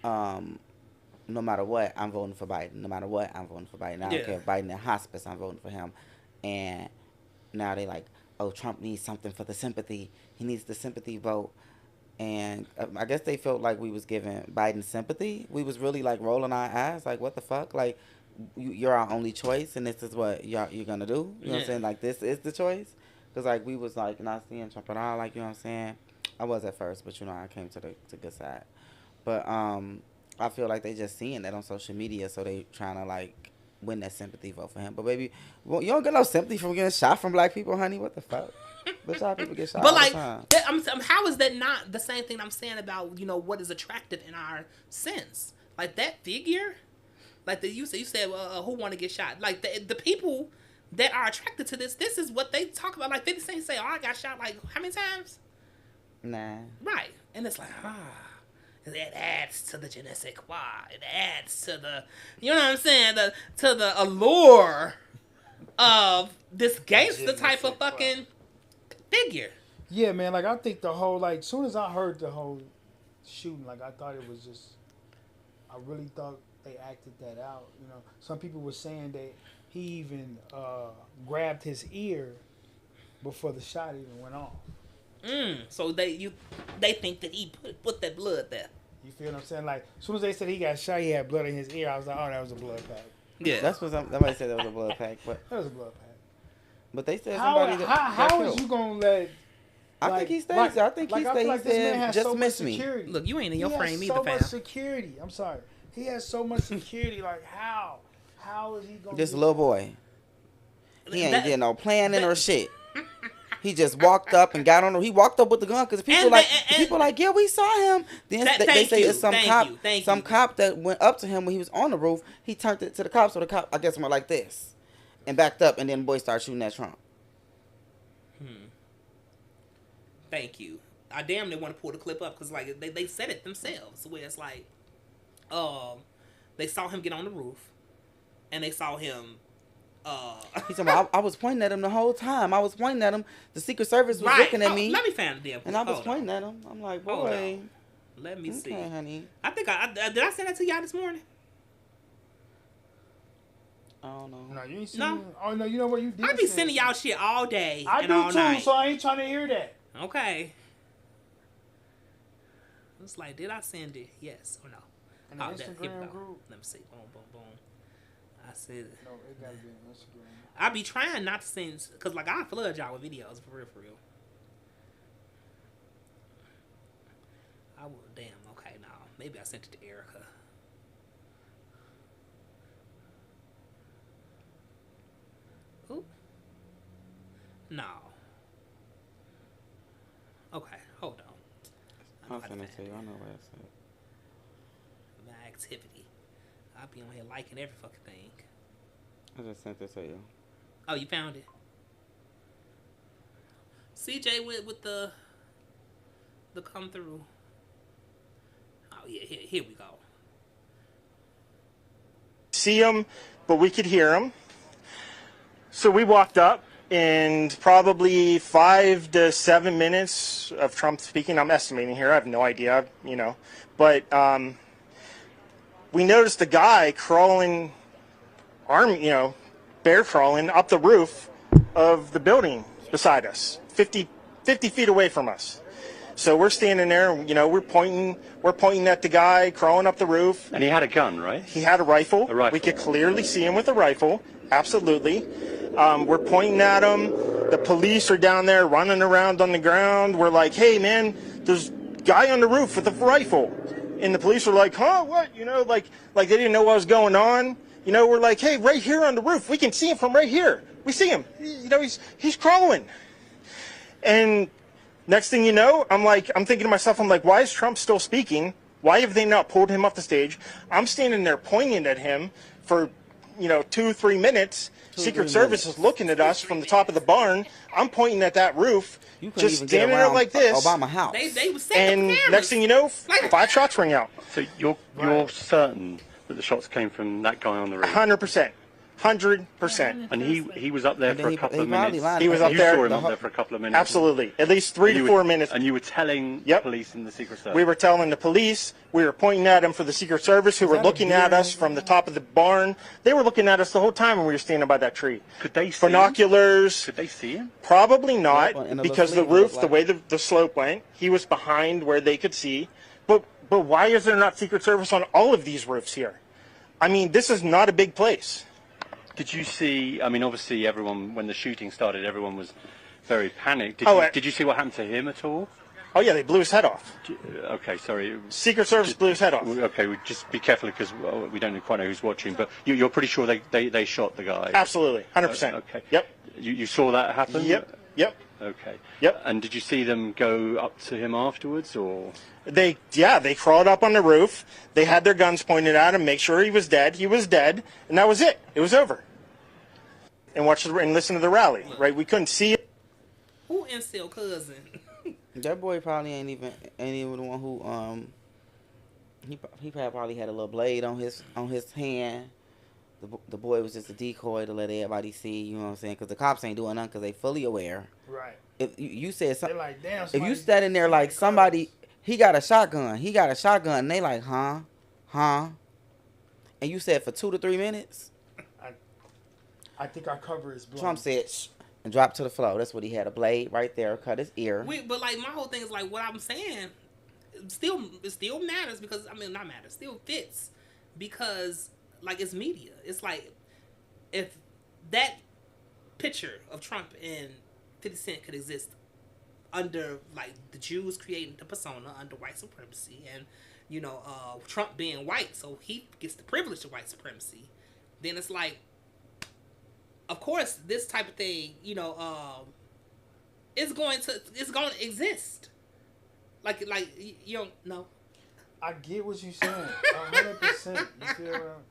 no matter what, I'm voting for Biden. No matter what, I'm voting for Biden. I don't care if Biden in hospice, I'm voting for him. And now they like, oh, Trump needs something for the sympathy. He needs the sympathy vote. And I guess they felt like we was giving Biden sympathy. We was really rolling our eyes, what the fuck? You're our only choice, and this is what you're gonna do. You know what I'm saying? This is the choice. Because we was not seeing Trump at all. You know what I'm saying? I was at first, but I came to the good side. But I feel like they just seeing that on social media, so they trying to win that sympathy vote for him. But baby, you don't get no sympathy from getting shot from black people, honey. What the fuck? But y'all people get shot all the time. How is that not the same thing I'm saying about what is attractive in our sense? That figure, you said who want to get shot? The people that are attracted to this is what they talk about. 50 Cent say, oh, I got shot how many times? Nah. Right, and it's it adds to the je ne sais quoi. It adds to the, you know what I'm saying, to the allure of this gangster type of fucking figure. Yeah, man. I think the whole as soon as I heard the whole shooting, I thought it was just. I really thought they acted that out. Some people were saying that he even grabbed his ear before the shot even went off. So they think that he put that blood there. You feel what I'm saying? As soon as they said he got shot, he had blood in his ear. I was like, oh, that was a blood pack. Yeah, that's what somebody said. That was a blood pack, but that was a blood pack. But they said how is you gonna let? I think he stays. I think he stays. He said, just miss me. Look, you ain't in your frame either, fam. He has so so much security. I'm sorry. He has so much security. How? How is he gonna? This little boy. He ain't getting no planning or shit. He just walked up and got on. He walked up with the gun because people yeah, we saw him. Then they say it's some cop that went up to him when he was on the roof. He turned it to the cop, so the cop I guess went like this, and backed up, and then the boy started shooting at Trump. Thank you. I damn near want to pull the clip up because they said it themselves where it's they saw him get on the roof, and they saw him. He said, I was pointing at him the whole time. I was pointing at him. The Secret Service was looking at me. Let me find the damn. And I was pointing at him. I'm like, boy. Let me see, honey. I think did I send that to y'all this morning? I don't know. No, you ain't seen it. Oh no, you know what you did. I be sending y'all shit all day. I and do all too, night. so I ain't trying to hear that. Okay. It's did I send it? Yes or no? In the Instagram group. Let me see. Boom, boom, boom. I said it. No, it gotta be on Instagram. I be trying not to send, because I flood y'all with videos, for real, I will, damn, okay, now, maybe I sent it to Erica. Oop. No. Okay, hold on. I'll send it to you. I know where it's at. My activity. I'll be on here liking every fucking thing. I just sent it to you. Oh, you found it? CJ with the come through. Oh yeah, here we go. see him, but we could hear him. So we walked up, and probably 5 to 7 minutes of Trump speaking. I'm estimating here. I have no idea, But we noticed a guy crawling, bear crawling up the roof of the building beside us, 50 feet away from us. So we're standing there, we're pointing at the guy crawling up the roof. And he had a gun, right? He had a rifle. A rifle. We could clearly see him with a rifle. Absolutely. We're pointing at him. The police are down there running around on the ground. We're like, hey, man, there's a guy on the roof with a rifle. And the police are like, huh, what? Like they didn't know what was going on. We're like, hey, right here on the roof. We can see him from right here. We see him. He's crawling. And next thing you know, I'm thinking to myself, why is Trump still speaking? Why have they not pulled him off the stage? I'm standing there pointing at him for, 2-3 minutes. Secret Service is looking at us from the top of the barn. I'm pointing at that roof, just standing there like this. Obama House. They was setting And the next thing you know, 5 shots ring out. So you're certain that the shots came from that guy on the roof? 100%. 100%. And he was up there for a couple of minutes. He was up You there. saw him up there for a couple of minutes. Absolutely. At least 3 to 4 minutes. And you were telling the police and the Secret Service? We were telling the police. We were pointing at him for the Secret Service, who were looking at us from the top of the barn. They were looking at us the whole time when we were standing by that tree. Could they see Binoculars. Could they see him? Probably not, Yep, because the roof, the way the slope went, he was behind where they could see. But why is there not Secret Service on all of these roofs here? This is not a big place. Did you see, obviously everyone, when the shooting started, everyone was very panicked. Did you see what happened to him at all? Oh, yeah, they blew his head off. Okay, sorry. Secret Service blew his head off. Okay, just be careful because we don't quite know who's watching, but you're pretty sure they shot the guy? Absolutely, 100%. Okay. Yep. You saw that happen? Yep. Okay. Yep. And did you see them go up to him afterwards, or? They crawled up on the roof. They had their guns pointed at him, make sure he was dead. He was dead, and that was it. It was over. And listen to the rally, right? We couldn't see it. Who incel cousin? That boy probably ain't even the one who he probably had a little blade on his hand. The boy was just a decoy to let everybody see, you know what I'm saying? Because the cops ain't doing nothing because they fully aware. Right. If you said something, They're like, damn. if you standing there like somebody, he got a shotgun, and they like, huh, and you said for 2 to 3 minutes. I think our cover is blown. Trump said, shh, and dropped to the floor. That's what he had, a blade right there, cut his ear. But my whole thing is what I'm saying. It still matters because not matters. Still fits because it's media. It's if that picture of Trump and 50 Cent could exist under the Jews creating the persona under white supremacy, and Trump being white, so he gets the privilege of white supremacy. Then it's of course, this type of thing, it's going to exist. You don't know. I get what you're saying, 100%. You feel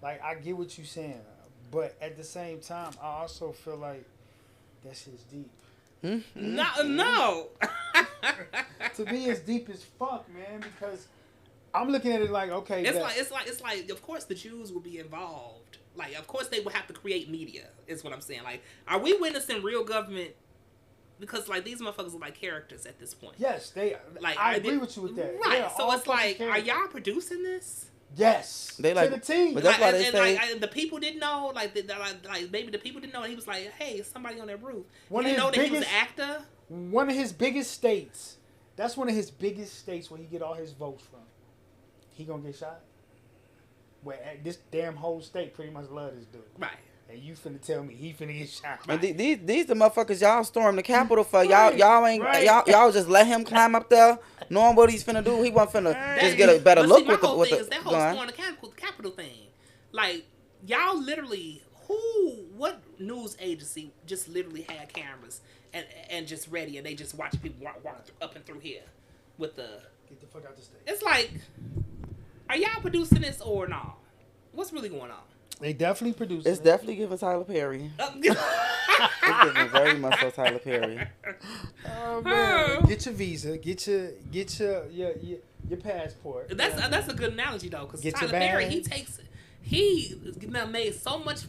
I get what you're saying, but at the same time, I also feel like that shit's deep. No. To me, it's deep as fuck, man. Because I'm looking at it okay. It's like. Of course, the Jews will be involved. Of course, they will have to create media. Is what I'm saying. Are we witnessing real government? Because these motherfuckers are like characters at this point. Yes, they. I agree with you with that. Right. So it's are y'all producing this? Yes. They to the team. But that's why they say. The people didn't know. Maybe the people didn't know. And he was like, "Hey, somebody on that roof." He didn't know that he was an actor. One of his biggest states. That's one of his biggest states where he get all his votes from. He gonna get shot. Where this damn whole state pretty much love this dude. Right. And you finna tell me he finna get shot. And these the motherfuckers y'all stormed the Capitol for. Y'all ain't y'all just let him climb up there, knowing what he's finna do. He wasn't finna just get a better look with the that whole storm the Capitol thing. Y'all literally what news agency just literally had cameras and just ready and they just watch people walk up and through here with the get the fuck out the state. It's are y'all producing this or not? What's really going on? They definitely produce. It's definitely giving Tyler Perry. It's giving very much so Tyler Perry. Oh man, get your visa, get your passport. That's a good analogy though, because Tyler Perry he made so much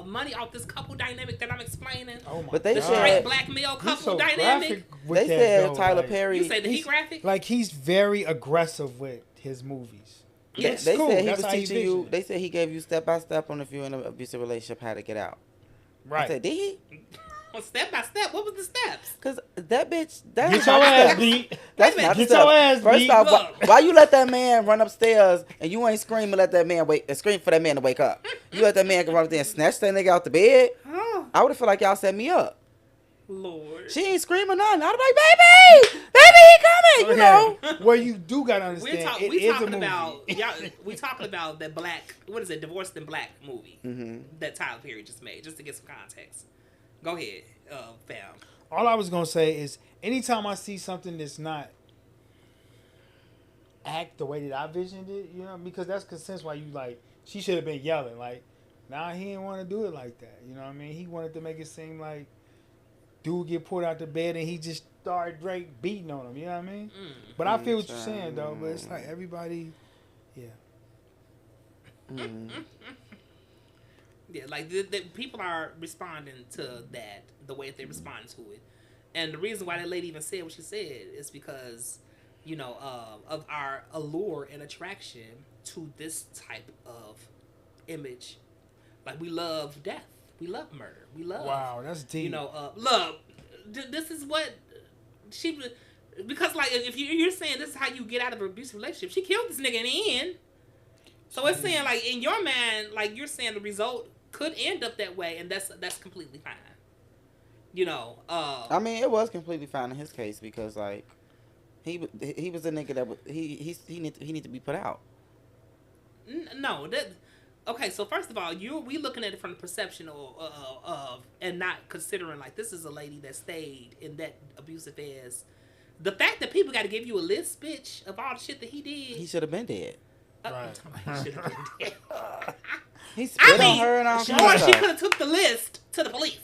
money off this couple dynamic that I'm explaining. Oh my But they The God. straight said black male He's couple so dynamic. graphic with they that, said though, Tyler like, Perry. You say that he he's- graphic? Like he's very aggressive with his movies. They, It's they cool. said he That's was how he teaching you. vision it. They said he gave you step by step on if you're in an abusive relationship how to get out. I Right. said, did he? Well, step by step. What was the steps? Cause that bitch. That Get is your not ass steps. beat. That's Wait a not minute. the Get your steps. ass First beat. off, Look. why you let that man run upstairs and you ain't scream and let that man scream for that man to wake up? You let that man run up there and snatch that nigga out the bed. Oh, I would have felt like y'all set me up. Lord. She ain't screaming nothing. I'd be like, baby, he coming. You know. Well, you do gotta understand. It We is a talking movie. about y'all. We talking about that black. What is it? Divorced in Black movie Mm-hmm. that Tyler Perry just made. Just to get some context. Go ahead, fam. All I was gonna say is, anytime I see something that's not act the way that I visioned it, you know, because that's sense why you like. She should have been yelling like, nah, he didn't want to do it like that. You know what I mean? He wanted to make it seem like dude get pulled out the bed and he just started Drake beating on him. You know what I mean? But I feel what you're saying though. But it's like everybody, yeah. Yeah, like the people are responding to that the way that they respond to it, and the reason why that lady even said what she said is because, you know, of our allure and attraction to this type of image. Like we love death, we love murder, we love. Wow, that's deep. You know, look, this is what she, because like if you're saying this is how you get out of an abusive relationship, she killed this nigga in the end. So it's saying like in your mind, like you're saying the result could end up that way, and that's completely fine. You know, I mean, it was completely fine in his case because like he was a nigga that he need to be put out. No, that okay. So first of all, we looking at it from the perception of and not considering like this is a lady that stayed in that abusive ass. The fact that people got to give you a list, bitch, of all the shit that he did. He should have been dead. Right. He should have been dead. He spit on her and all or kinds of she stuff. could have took the list to the police.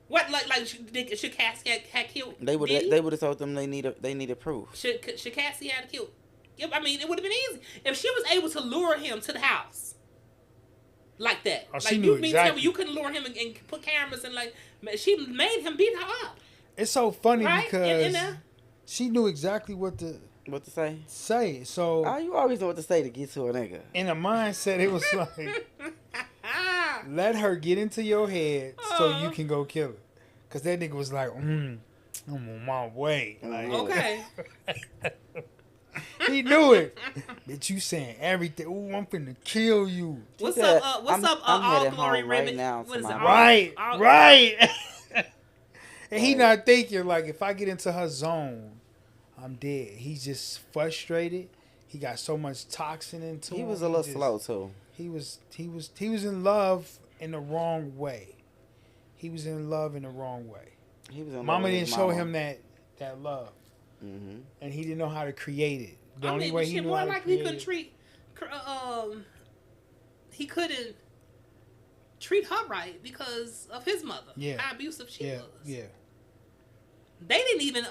What should Cassie had killed? They would Diddy? have told them they needed proof. Should Cassie had killed? I mean, it would have been easy if she was able to lure him to the house like that. Oh, like she you knew mean exactly. tell me you couldn't lure him and put cameras and like she made him beat her up, It's so funny right? because she knew exactly what to What to say? say. So Oh, you always know what to say to get to a nigga. in a mindset, it was like, let her get into your head so you can go kill her. Because that nigga was like, I'm on my way. Like, Okay. he knew it. Bitch, you saying everything. Ooh, I'm finna kill you. What's said, up? What's up? I'm All headed Glory home right Ribbon. now What to is it? my Right, All- right. And he not thinking, like, if I get into her zone, I'm dead. He's just frustrated. He got so much toxin into him. He was a little slow too. He was in love in the wrong way. He was in love in the wrong way. He was in love Mama with didn't his show mama. him that love, and he didn't know how to create it. The I only mean, way he shit, knew more how to likely he create couldn't it. he couldn't treat her right because of his mother. Yeah. How abusive she Yeah, was. yeah. They didn't even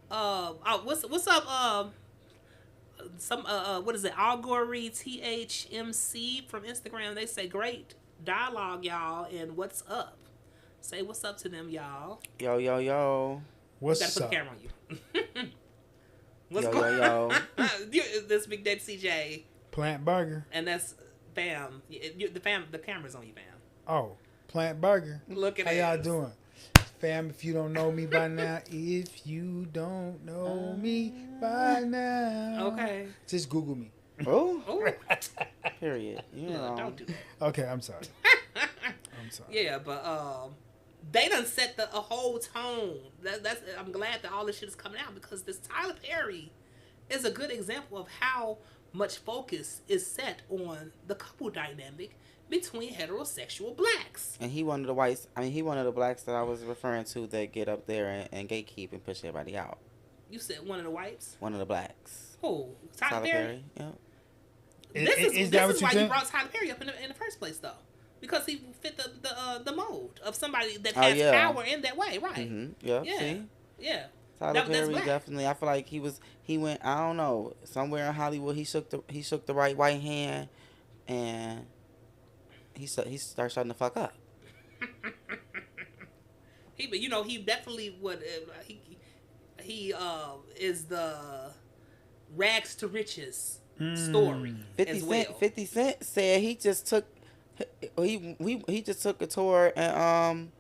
what's up some what is it, Algory THMC from Instagram. They say great dialogue, y'all, and what's up. Say what's up to them, y'all. Yo, yo, yo. What's Gotta put up? the camera on you. What's Yo, going yo, This Big Daddy CJ, Plant Burger. and that's fam. The camera's on you, fam. Oh, Plant Burger. Look at How y'all this. doing? Fam, if you don't know me by now, if you don't know me by now. Okay. Just Google me. Oh, Oh, period. You know. don't do that. Okay, I'm sorry. I'm sorry. Yeah, but they done set a whole tone. That's I'm glad that all this shit is coming out because this Tyler Perry is a good example of how much focus is set on the couple dynamic between heterosexual blacks. And he one of the whites. I mean, he one of the blacks that I was referring to that get up there and gatekeep and push everybody out. You said one of the whites? One of the blacks. Who? Tyler Perry? Yeah. Is that what is you why you think? brought Tyler Perry up in the first place, though, because he fit the mold of somebody that Oh, has yeah. power in that way, right? Yeah. Yeah, See. yeah. Tyler That's Perry black. definitely. I feel like he went. I don't know. Somewhere in Hollywood, he shook the right white hand, and he starts shutting the fuck up. He definitely would. He is the rags to riches story 50 as well. Cent, 50 Cent said he just took he just took a tour, and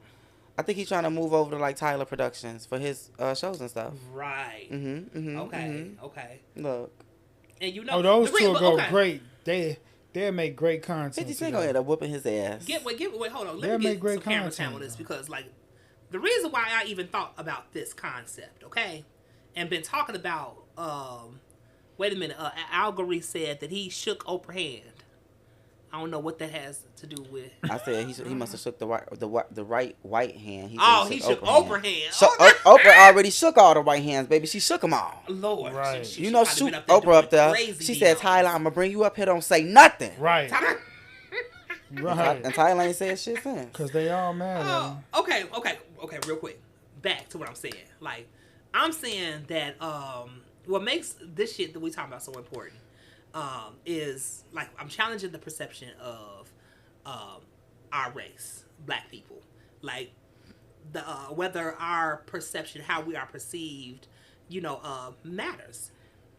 I think he's trying to move over to like Tyler Productions for his shows and stuff. Right. Okay. Look. And those two go great. They'll make great content. 50 Cent gonna end up whooping his ass. Wait, hold on. Let me get some camera time on this, because like the reason why I even thought about this concept, okay, and been talking about wait a minute, Al Gore said that he shook Oprah's hand. I don't know what that has to do with. I said he must have shook the right white hand. He shook Oprah's hand. Oprah already shook all the right hands, baby. She shook them all. Lord, right. She shoot Oprah up there. She said, "Tyler, I'm gonna bring you up here. Don't say nothing." Right. Right. And Tyler ain't said shit since. Because they all mad at him. Okay, real quick. Back to what I'm saying. Like, I'm saying that what makes this shit that we talking about so important is, like, I'm challenging the perception of our race, black people. Like, the whether our perception, how we are perceived, matters.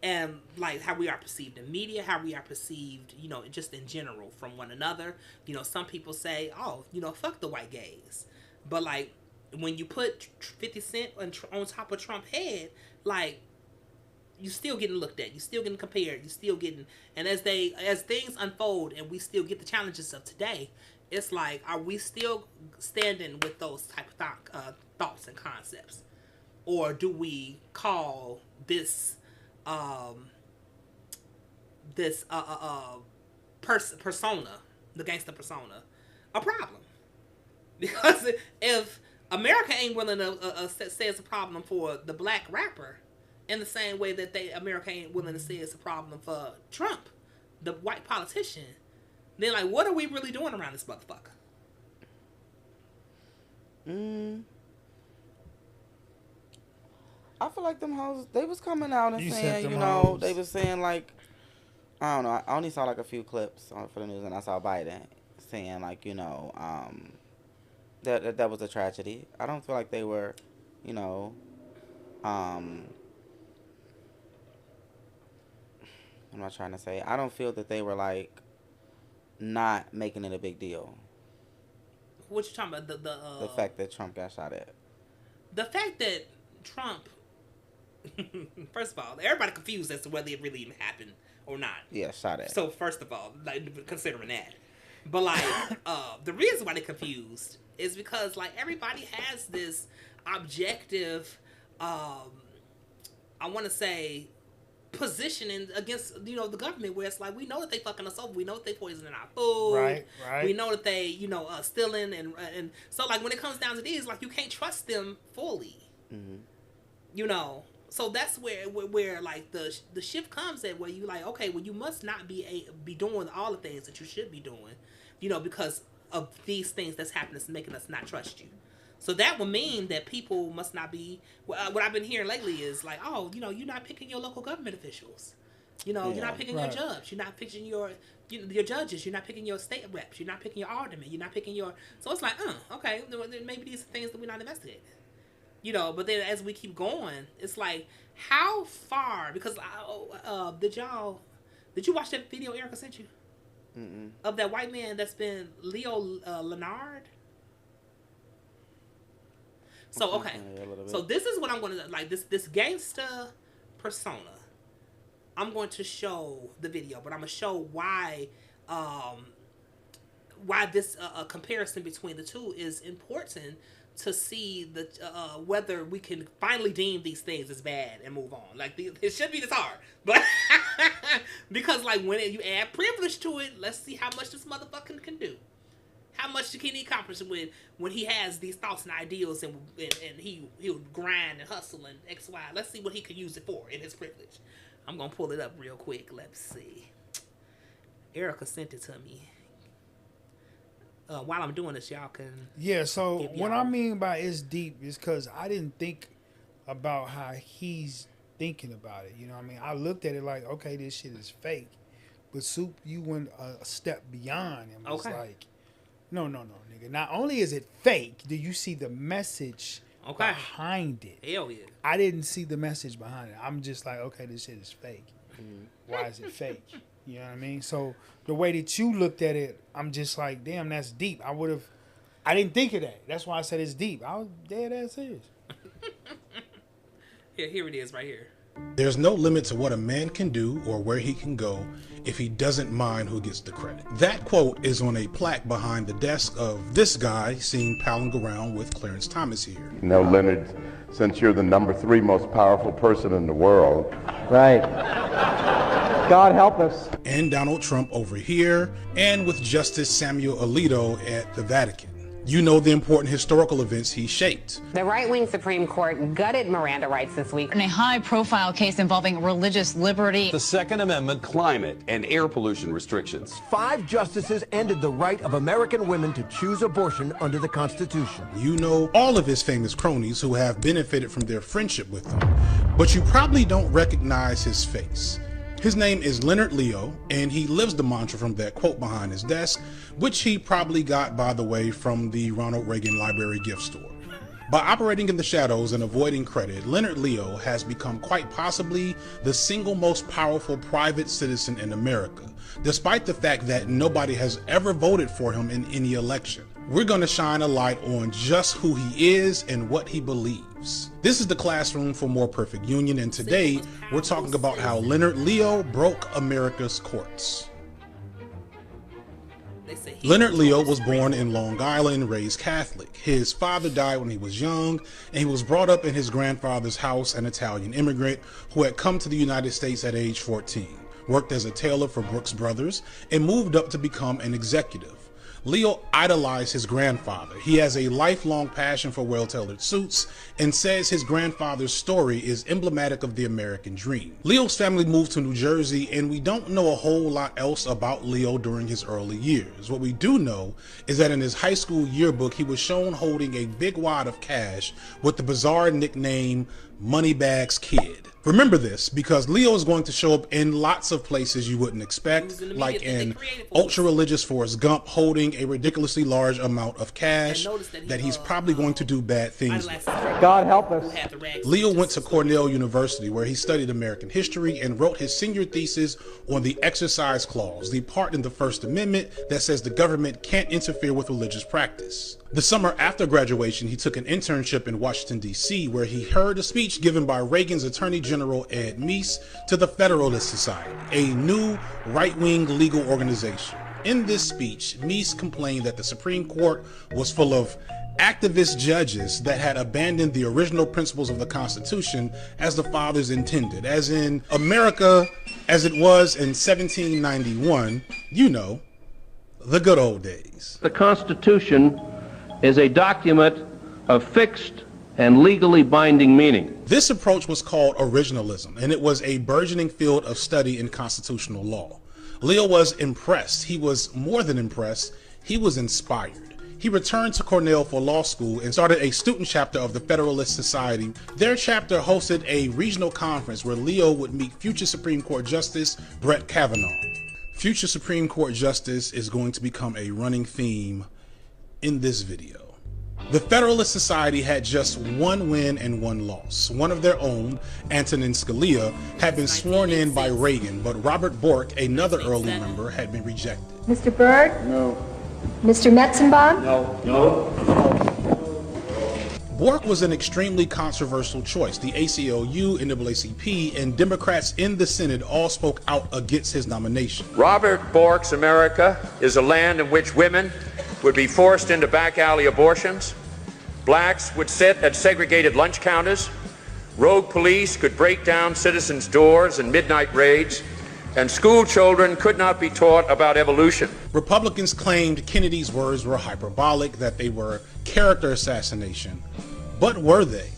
And, like, how we are perceived in media, how we are perceived, just in general from one another. Some people say, oh, fuck the white gays. But, like, when you put 50 Cent on top of Trump's head, like, you still getting looked at. You still getting compared. You still getting... And as things unfold and we still get the challenges of today, it's like, are we still standing with those type of thoughts and concepts? Or do we call this... persona, the gangster persona, a problem? Because if America ain't willing to say it's a problem for the black rapper, in the same way that America ain't willing to say it's a problem for Trump, the white politician, then, like, what are we really doing around this motherfucker? I feel like them hoes, they was coming out and saying, they was saying, like, I don't know, I only saw like a few clips for the news, and I saw Biden saying, like, that was a tragedy. I don't feel like they were, what am I trying to say? I don't feel that they were, like, not making it a big deal. What you talking about? The fact that Trump got shot at. The fact that Trump... First of all, everybody confused as to whether it really even happened or not. Yeah, shot at. So first of all, like, considering that, but like the reason why they're confused is because, like, everybody has this objective, I want to say, positioning against the government, where it's like, we know that they fucking us over, we know that they poisoning our food, right. We know that they stealing, and so, like, when it comes down to these, like, you can't trust them fully, So that's where like the shift comes at, where you like, okay, well, you must not be doing all the things that you should be doing, because of these things that's happening, that's making us not trust you. So that would mean that people must not be. What I've been hearing lately is like, oh, you're not picking your local government officials. You're not picking your judge. You're not picking your judges. You're not picking your state reps. You're not picking your aldermen. You're not picking your. So it's like, okay, maybe these are things that we're not investigating. But then as we keep going, it's like, how far? Because did you watch that video Erica sent you? Mm-mm. Of that white man that's been Leo Leonard? So, okay. So this is what I'm going to, like, this gangster persona. I'm going to show the video, but I'm going to show why this comparison between the two is important, to see whether we can finally deem these things as bad and move on. Like, it should be this hard, but because, like, when you add privilege to it, let's see how much this motherfucker can do. How much can he accomplish when he has these thoughts and ideals, and he'll grind and hustle and X, Y. Let's see what he could use it for in his privilege. I'm gonna pull it up real quick. Let's see. Erica sent it to me. While I'm doing this, y'all can... Yeah, so what I mean by it's deep is because I didn't think about how he's thinking about it. You know what I mean? I looked at it like, okay, this shit is fake. But Supe, you went a step beyond and was Okay. like, no, nigga. Not only is it fake, do you see the message behind it? Hell yeah. I didn't see the message behind it. I'm just like, okay, this shit is fake. Why is it fake? You know what I mean? So the way that you looked at it, I'm just like, damn, that's deep. I didn't think of that. That's why I said it's deep. I was dead ass serious. Yeah, here it is right here. There's no limit to what a man can do or where he can go if he doesn't mind who gets the credit. That quote is on a plaque behind the desk of this guy seen palling around with Clarence Thomas here. You know, Leonard, since you're the number 3 most powerful person in the world. Right. God help us. And Donald Trump over here, and with Justice Samuel Alito at the Vatican. You know the important historical events he shaped. The right-wing Supreme Court gutted Miranda rights this week in a high-profile case involving religious liberty. The Second Amendment, climate, and air pollution restrictions. 5 justices ended the right of American women to choose abortion under the Constitution. You know all of his famous cronies who have benefited from their friendship with him, but you probably don't recognize his face. His name is Leonard Leo, and he lives the mantra from that quote behind his desk, which he probably got, by the way, from the Ronald Reagan Library gift store. By operating in the shadows and avoiding credit, Leonard Leo has become quite possibly the single most powerful private citizen in America, despite the fact that nobody has ever voted for him in any election. We're going to shine a light on just who he is and what he believes. This is the Classroom for More Perfect Union, and today we're talking about how Leonard Leo broke America's courts. Leonard Leo was born in Long Island, raised Catholic. His father died when he was young, and he was brought up in his grandfather's house, an Italian immigrant who had come to the United States at age 14, worked as a tailor for Brooks Brothers, and moved up to become an executive. Leo idolized his grandfather. He has a lifelong passion for well-tailored suits and says his grandfather's story is emblematic of the American dream. Leo's family moved to New Jersey, and we don't know a whole lot else about Leo during his early years. What we do know is that in his high school yearbook, he was shown holding a big wad of cash with the bizarre nickname Moneybags Kid. Remember this, because Leo is going to show up in lots of places you wouldn't expect, like in ultra-religious Forrest Gump holding a ridiculously large amount of cash that he's probably going to do bad things with. God help us. Leo went to Cornell University, where he studied American history and wrote his senior thesis on the Exercise Clause, the part in the First Amendment that says the government can't interfere with religious practice. The summer after graduation, he took an internship in Washington, D.C., where he heard a speech given by Reagan's Attorney General Ed Meese to the Federalist Society, a new right-wing legal organization. In this speech, Meese complained that the Supreme Court was full of activist judges that had abandoned the original principles of the Constitution as the fathers intended, as in America as it was in 1791, you know, the good old days. The Constitution is a document of fixed and legally binding meaning. This approach was called originalism, and it was a burgeoning field of study in constitutional law. Leo was impressed. He was more than impressed. He was inspired. He returned to Cornell for law school and started a student chapter of the Federalist Society. Their chapter hosted a regional conference where Leo would meet future Supreme Court Justice Brett Kavanaugh. Future Supreme Court Justice is going to become a running theme in this video. The Federalist Society had just one win and one loss. One of their own, Antonin Scalia, had been sworn in by Reagan, but Robert Bork, another early member, had been rejected. Mr. Byrd? No. Mr. Metzenbaum? No. Bork was an extremely controversial choice. The ACLU, NAACP, and Democrats in the Senate all spoke out against his nomination. Robert Bork's America is a land in which women would be forced into back alley abortions, blacks would sit at segregated lunch counters, rogue police could break down citizens' doors in midnight raids, and school children could not be taught about evolution. Republicans claimed Kennedy's words were hyperbolic, that they were character assassination. But were they?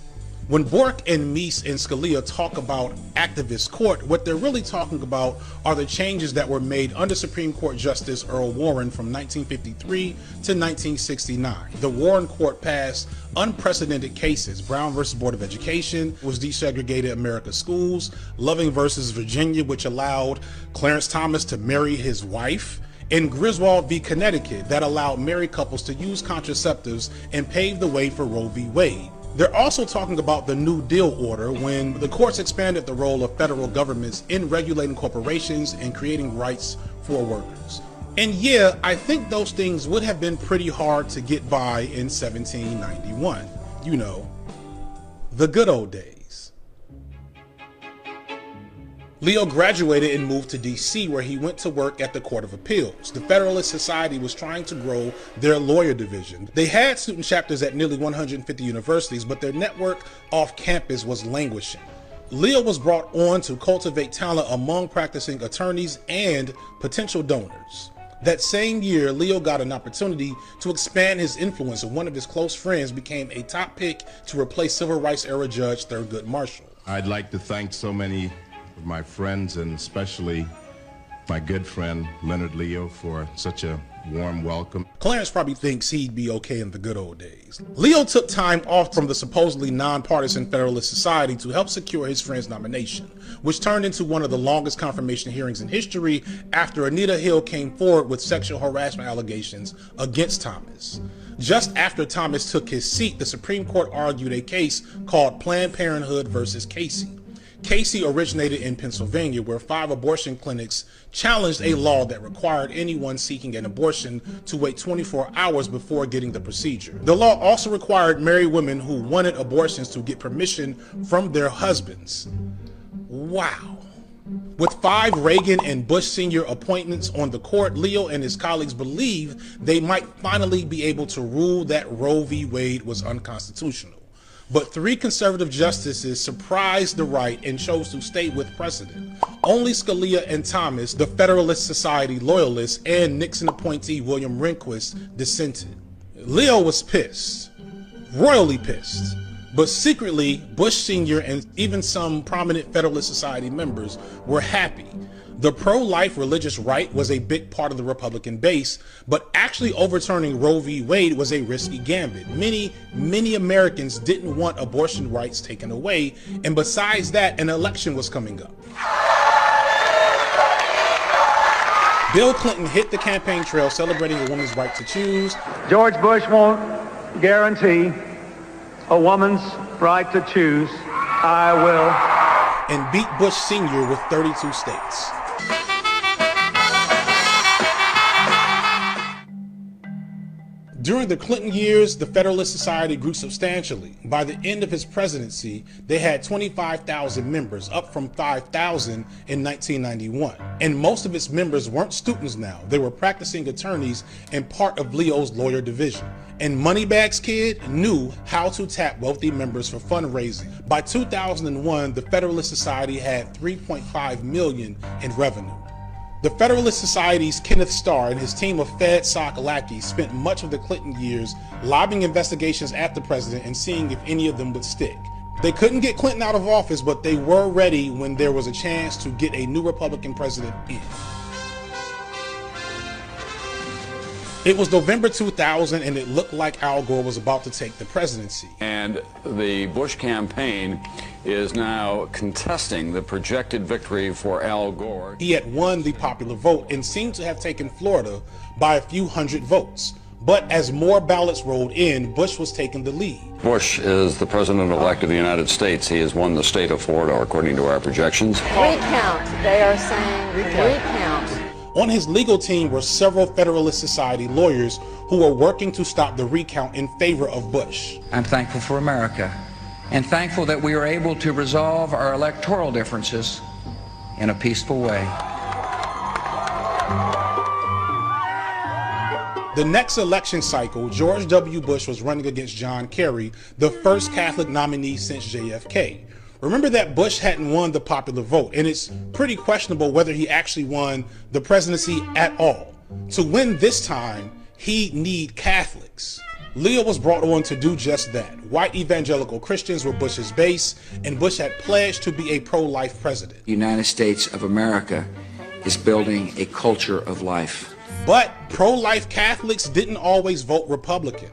When Bork and Meese and Scalia talk about activist court, what they're really talking about are the changes that were made under Supreme Court Justice Earl Warren from 1953 to 1969. The Warren Court passed unprecedented cases. Brown versus Board of Education, which desegregated America's schools. Loving versus Virginia, which allowed Clarence Thomas to marry his wife. And Griswold v. Connecticut, that allowed married couples to use contraceptives and paved the way for Roe v. Wade. They're also talking about the New Deal order, when the courts expanded the role of federal governments in regulating corporations and creating rights for workers. And yeah, I think those things would have been pretty hard to get by in 1791. You know, the good old days. Leo graduated and moved to DC, where he went to work at the Court of Appeals. The Federalist Society was trying to grow their lawyer division. They had student chapters at nearly 150 universities, but their network off campus was languishing. Leo was brought on to cultivate talent among practicing attorneys and potential donors. That same year, Leo got an opportunity to expand his influence, and one of his close friends became a top pick to replace Civil Rights era Judge Thurgood Marshall. I'd like to thank so many of my friends, and especially my good friend Leonard Leo, for such a warm welcome. Clarence probably thinks he'd be okay in the good old days. Leo took time off from the supposedly nonpartisan Federalist Society to help secure his friend's nomination, which turned into one of the longest confirmation hearings in history after Anita Hill came forward with sexual harassment allegations against Thomas. Just after Thomas took his seat, the Supreme Court argued a case called Planned Parenthood versus Casey. Casey originated in Pennsylvania, where 5 abortion clinics challenged a law that required anyone seeking an abortion to wait 24 hours before getting the procedure. The law also required married women who wanted abortions to get permission from their husbands. Wow. With 5 Reagan and Bush Sr. appointments on the court, Leo and his colleagues believed they might finally be able to rule that Roe v. Wade was unconstitutional. But 3 conservative justices surprised the right and chose to stay with precedent. Only Scalia and Thomas, the Federalist Society loyalists, and Nixon appointee William Rehnquist dissented. Leo was pissed, royally pissed. But secretly, Bush Sr. and even some prominent Federalist Society members were happy. The pro-life religious right was a big part of the Republican base, but actually overturning Roe v. Wade was a risky gambit. Many Americans didn't want abortion rights taken away, and besides that, an election was coming up. Bill Clinton hit the campaign trail celebrating a woman's right to choose. George Bush won't guarantee a woman's right to choose. I will. And beat Bush Sr. with 32 states. During the Clinton years, the Federalist Society grew substantially. By the end of his presidency, they had 25,000 members, up from 5,000 in 1991. And most of its members weren't students now. They were practicing attorneys and part of Leo's lawyer division. And Moneybags Kid knew how to tap wealthy members for fundraising. By 2001, the Federalist Society had $3.5 million in revenue. The Federalist Society's Kenneth Starr and his team of FedSoc lackeys spent much of the Clinton years lobbying investigations at the president and seeing if any of them would stick. They couldn't get Clinton out of office, but they were ready when there was a chance to get a new Republican president in. It was November 2000, and it looked like Al Gore was about to take the presidency. And the Bush campaign is now contesting the projected victory for Al Gore. He had won the popular vote and seemed to have taken Florida by a few hundred votes. But as more ballots rolled in, Bush was taking the lead. Bush is the president-elect of the United States. He has won the state of Florida, according to our projections. Recount. They are saying recount. On his legal team were several Federalist Society lawyers who were working to stop the recount in favor of Bush. I'm thankful for America and thankful that we are able to resolve our electoral differences in a peaceful way. The next election cycle, George W. Bush was running against John Kerry, the first Catholic nominee since JFK. Remember that Bush hadn't won the popular vote, and it's pretty questionable whether he actually won the presidency at all. To win this time, he'd need Catholics. Leo was brought on to do just that. White evangelical Christians were Bush's base, and Bush had pledged to be a pro-life president. The United States of America is building a culture of life. But pro-life Catholics didn't always vote Republican.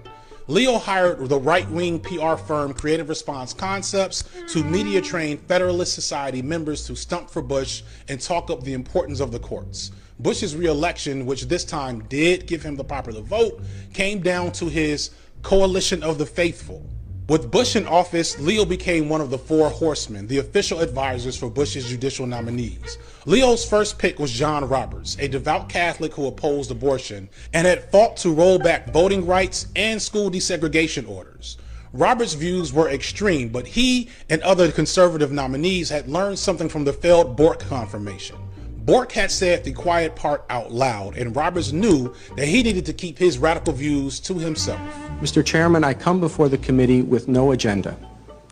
Leo hired the right-wing PR firm Creative Response Concepts to media-train Federalist Society members to stump for Bush and talk up the importance of the courts. Bush's re-election, which this time did give him the popular vote, came down to his coalition of the faithful. With Bush in office, Leo became one of the four horsemen, the official advisors for Bush's judicial nominees. Leo's first pick was John Roberts, a devout Catholic who opposed abortion and had fought to roll back voting rights and school desegregation orders. Roberts' views were extreme, but he and other conservative nominees had learned something from the failed Bork confirmation. Bork had said the quiet part out loud, and Roberts knew that he needed to keep his radical views to himself. Mr. Chairman, I come before the committee with no agenda.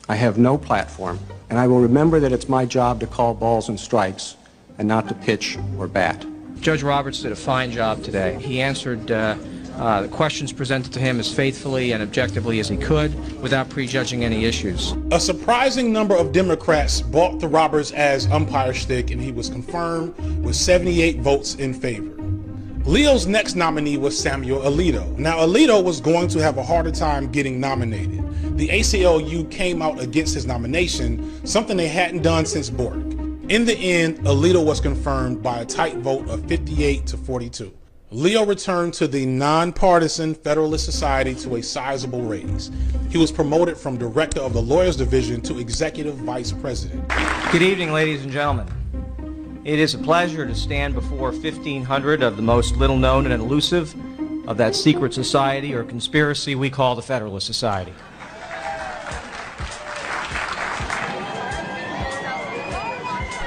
I have no platform, and I will remember that it's my job to call balls and strikes and not to pitch or bat. Judge Roberts did a fine job today. He answered the questions presented to him as faithfully and objectively as he could without prejudging any issues. A surprising number of Democrats bought the Roberts as umpire shtick, and he was confirmed with 78 votes in favor. Leo's next nominee was Samuel Alito. Now, Alito was going to have a harder time getting nominated. The ACLU came out against his nomination, something they hadn't done since Bork. In the end, Alito was confirmed by a tight vote of 58 to 42. Leo returned to the nonpartisan Federalist Society to a sizable raise. He was promoted from director of the Lawyers Division to executive vice president. Good evening, ladies and gentlemen. It is a pleasure to stand before 1,500 of the most little-known and elusive of that secret society or conspiracy we call the Federalist Society.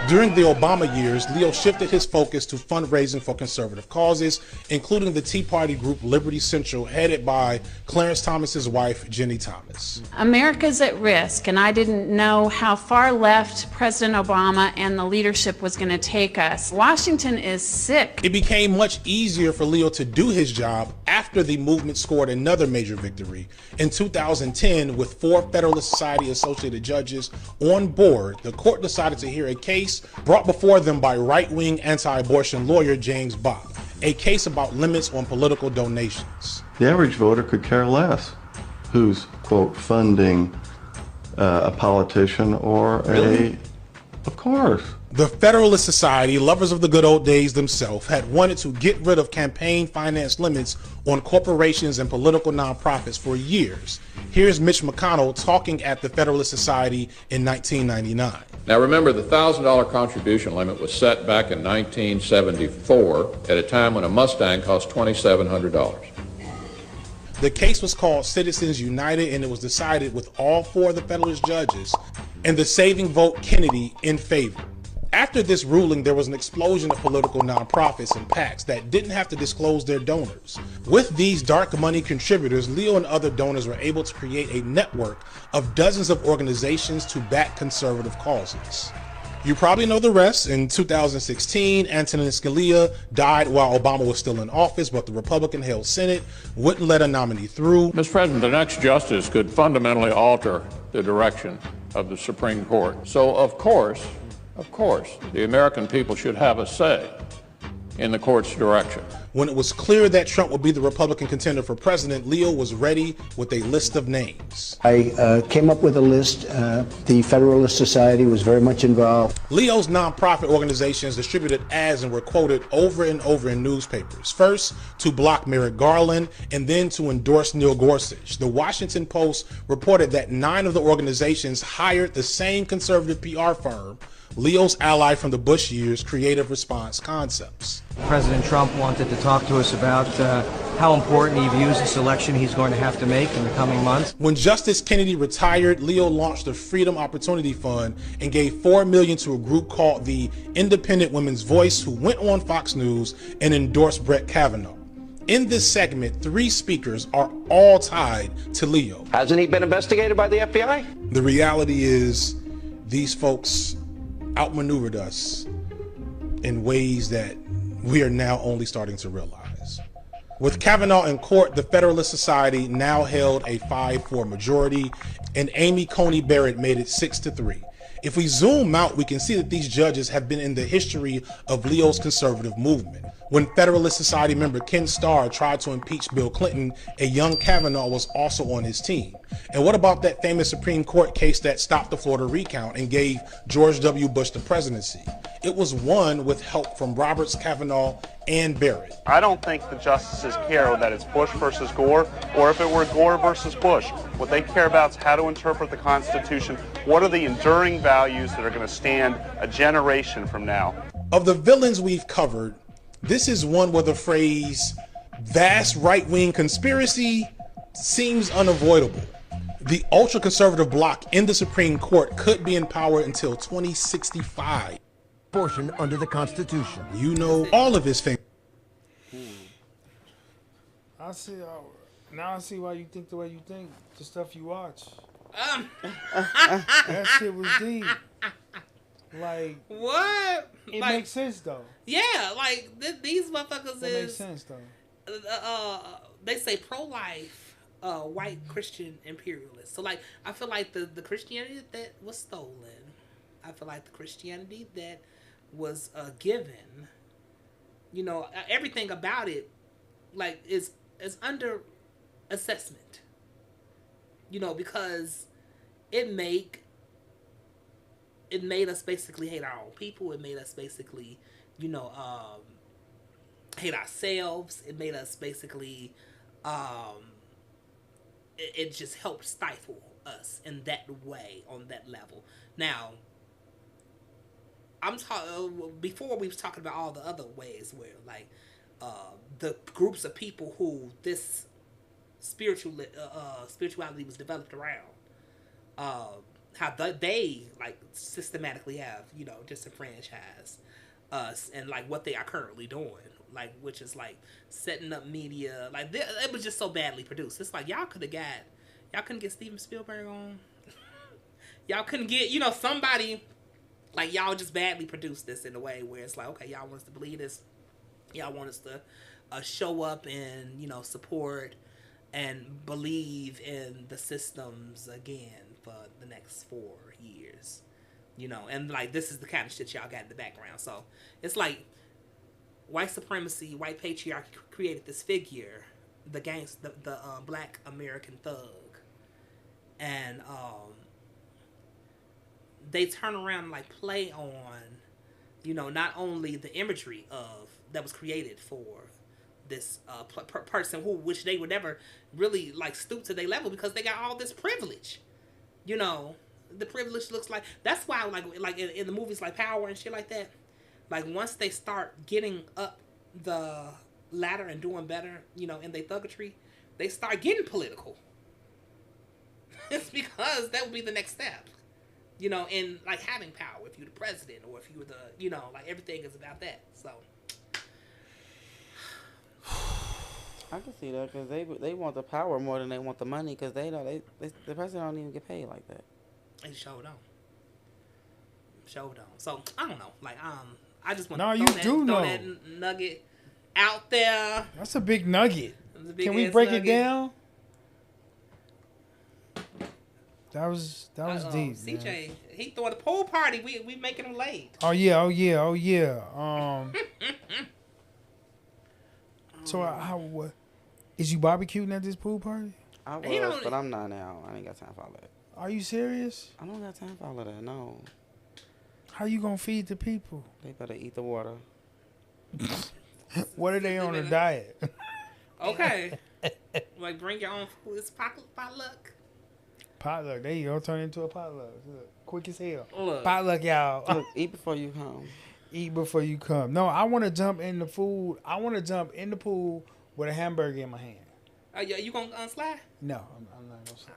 During the Obama years, Leo shifted his focus to fundraising for conservative causes, including the Tea Party group Liberty Central, headed by Clarence Thomas's wife, Jenny Thomas. America's at risk, and I didn't know how far left President Obama and the leadership was going to take us. Washington is sick. It became much easier for Leo to do his job after the movement scored another major victory. In 2010, with 4 Federalist Society associated judges on board, the court decided to hear a case brought before them by right-wing anti-abortion lawyer James Bach, a case about limits on political donations. The average voter could care less who's, quote, funding a politician or Really? Of course. The Federalist Society, lovers of the good old days themselves, had wanted to get rid of campaign finance limits on corporations and political nonprofits for years. Here's Mitch McConnell talking at the Federalist Society in 1999. Now remember, the $1,000 contribution limit was set back in 1974 at a time when a Mustang cost $2,700. The case was called Citizens United, and it was decided with all 4 of the Federalist judges and the saving vote Kennedy in favor. After this ruling, there was an explosion of political nonprofits and PACs that didn't have to disclose their donors. With these dark money contributors, Leo and other donors were able to create a network of dozens of organizations to back conservative causes. You probably know the rest. In 2016, Antonin Scalia died while Obama was still in office, but the Republican-held Senate wouldn't let a nominee through. Mr. President, the next justice could fundamentally alter the direction of the Supreme Court. So, of course, the American people should have a say in the court's direction. When it was clear that Trump would be the Republican contender for president, Leo was ready with a list of names. I came up with a list. The Federalist Society was very much involved. Leo's nonprofit organizations distributed ads and were quoted over and over in newspapers. First, to block Merrick Garland, and then to endorse Neil Gorsuch. The Washington Post reported that 9 of the organizations hired the same conservative PR firm, Leo's ally from the Bush years, Creative Response Concepts. President Trump wanted to talk to us about how important he views this election he's going to have to make in the coming months. When Justice Kennedy retired, Leo launched the Freedom Opportunity Fund and gave $4 million to a group called the Independent Women's Voice, who went on Fox News and endorsed Brett Kavanaugh. In this segment, 3 speakers are all tied to Leo. Hasn't he been investigated by the FBI? The reality is these folks outmaneuvered us in ways that we are now only starting to realize. With Kavanaugh in court, the Federalist Society now held a 5-4 majority, and Amy Coney Barrett made it 6-3. If we zoom out, we can see that these judges have been in the history of Leo's conservative movement. When Federalist Society member Ken Starr tried to impeach Bill Clinton, a young Kavanaugh was also on his team. And what about that famous Supreme Court case that stopped the Florida recount and gave George W. Bush the presidency? It was won with help from Roberts, Kavanaugh, and Barrett. I don't think the justices care that it's Bush versus Gore, or if it were Gore versus Bush. What they care about is how to interpret the Constitution. What are the enduring values that are going to stand a generation from now? Of the villains we've covered, this is one where the phrase vast right-wing conspiracy seems unavoidable. The ultra-conservative bloc in the Supreme Court could be in power until 2065. Abortion under the Constitution. You know all of his things. I see. Now I see why you think the way you think. The stuff you watch. That shit was deep. Like what? It like, makes sense though. Yeah, like these motherfuckers that makes sense though. They say pro-life, white Christian imperialists. So like, I feel like the Christianity that was stolen. I feel like the Christianity that was given. You know, everything about it, like is under assessment. You know, because it made us basically hate our own people. It made us basically, you know, hate ourselves. It made us basically, it just helped stifle us in that way, on that level. Now, I'm talking, before we was talking about all the other ways where, like, the groups of people who this spirituality was developed around, how they like systematically have, you know, disenfranchised us, and like what they are currently doing, like, which is like setting up media, like it was just so badly produced. It's like y'all couldn't get Steven Spielberg on. Y'all couldn't get, you know, somebody, like, y'all just badly produced this in a way where it's like, okay, y'all want us to believe this, y'all want us to show up and, you know, support and believe in the systems again for the next 4 years, you know, and like this is the kind of shit y'all got in the background. So it's like white supremacy, white patriarchy created this figure, the black American thug, and they turn around and like play on, you know, not only the imagery of that was created for this person which they would never really like stoop to their level because they got all this privilege. You know, the privilege looks like, that's why like in the movies like Power and shit like that, like once they start getting up the ladder and doing better, you know, in their thuggetry, they start getting political. It's because that would be the next step, you know, in like having power, if you're the president or if you were the, you know, like everything is about that. So I can see that because they want the power more than they want the money, because they know the president don't even get paid like that. They show don't. So I don't know. Like I just want to throw that nugget out there. That's a big nugget. Can we break it down? That was deep. CJ, man. he throwing a pool party. We making him late. Oh yeah. So how is you barbecuing at this pool party? I was, but I'm not now. I ain't got time for all that. Are you serious? I don't got time for all of that. No. How you gonna feed the people? They better eat the water. What are they on a diet? Okay. Like bring your own food. It's potluck. Potluck. There you go. Turn into a potluck. Look, quick as hell. Look. Potluck, y'all. Look, eat before you come. Eat before you come. No, I want to jump in the food. I want to jump in the pool with a hamburger in my hand. You gonna slide? No, I'm not gonna slide.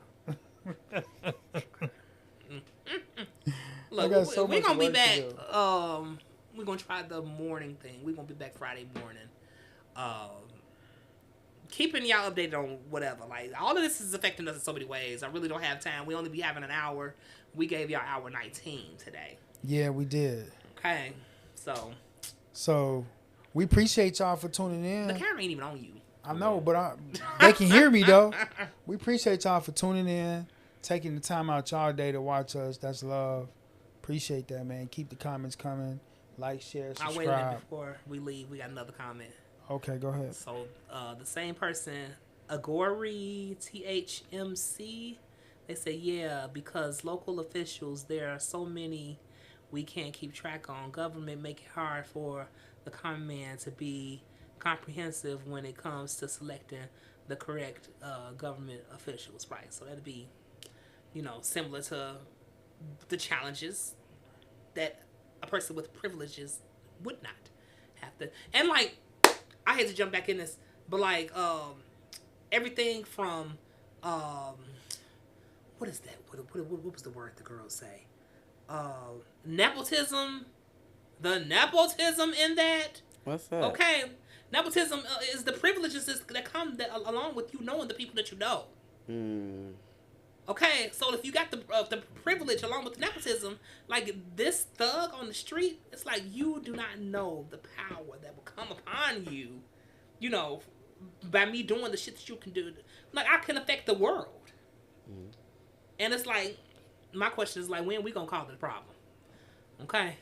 Look, we're gonna be back. We're gonna try the morning thing. We're gonna be back Friday morning. Keeping y'all updated on whatever. Like, all of this is affecting us in so many ways. I really don't have time. We only be having an hour. We gave y'all hour 19 today. Yeah, we did. Okay, so we appreciate y'all for tuning in. The camera ain't even on you. I know, but they can hear me though. We appreciate y'all for tuning in, taking the time out y'all day to watch us. That's love. Appreciate that, man. Keep the comments coming. Like, share, subscribe. Wait a minute before we leave. We got another comment. Okay, go ahead. So the same person, Agori THMC, they say, yeah, because local officials, there are so many we can't keep track on. Government make it hard for the common man to be comprehensive when it comes to selecting the correct government officials, right? So that'd be, similar to the challenges that a person with privileges would not have to. And like, I hate to jump back in this, but like, everything from, what is that? What was the word the girls say? Nepotism. The nepotism in that. What's that? Okay, nepotism is the privileges that come along with you knowing the people that you know. Okay, so if you got the privilege along with the nepotism, like this thug on the street, it's like you do not know the power that will come upon you, by me doing the shit that you can do. Like, I can affect the world. And it's like, my question is like, when we gonna call it a problem? Okay.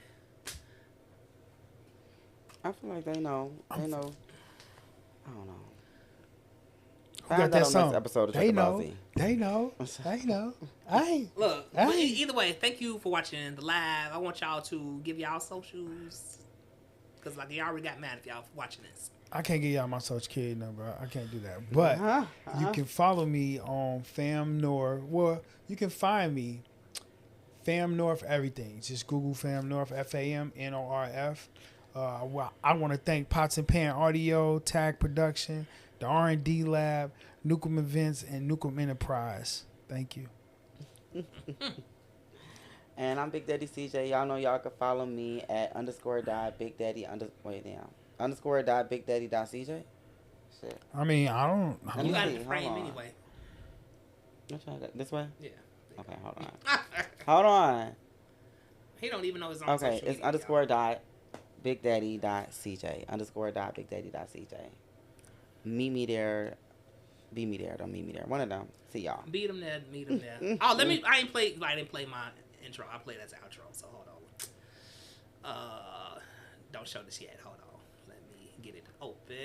I feel like they know. They know. I don't know. Who got that song? Episode of They know. They know. They know. Look, but either way, thank you for watching the live. I want y'all to give y'all socials. Because like, y'all already got mad if y'all watching this. I can't give y'all my social security number. I can't do that. But you can follow me on Fam North. Well, you can find me Fam North everything. Just Google Fam North, FAMNORF. Well, I want to thank Pots and Pan Audio, Tag Production, the R&D Lab, Nukem Events, and Nukem Enterprise. Thank you. And I'm Big Daddy CJ. Y'all know y'all can follow me at _.BigDaddy_.BigDaddy.CJ. Shit. I mean, I don't. You got to frame anyway. This way? Yeah. Okay, hold on. Hold on. He don't even know his own Okay, social it's media, _.BigDaddy.CJ. _.BigDaddy.CJ. Meet me there. Be me there. Don't meet me there. One of them. See y'all. Beat him there. Meet him there. Oh, I didn't play my intro. I played as outro. So hold on. Don't show this yet. Hold on. Let me get it open.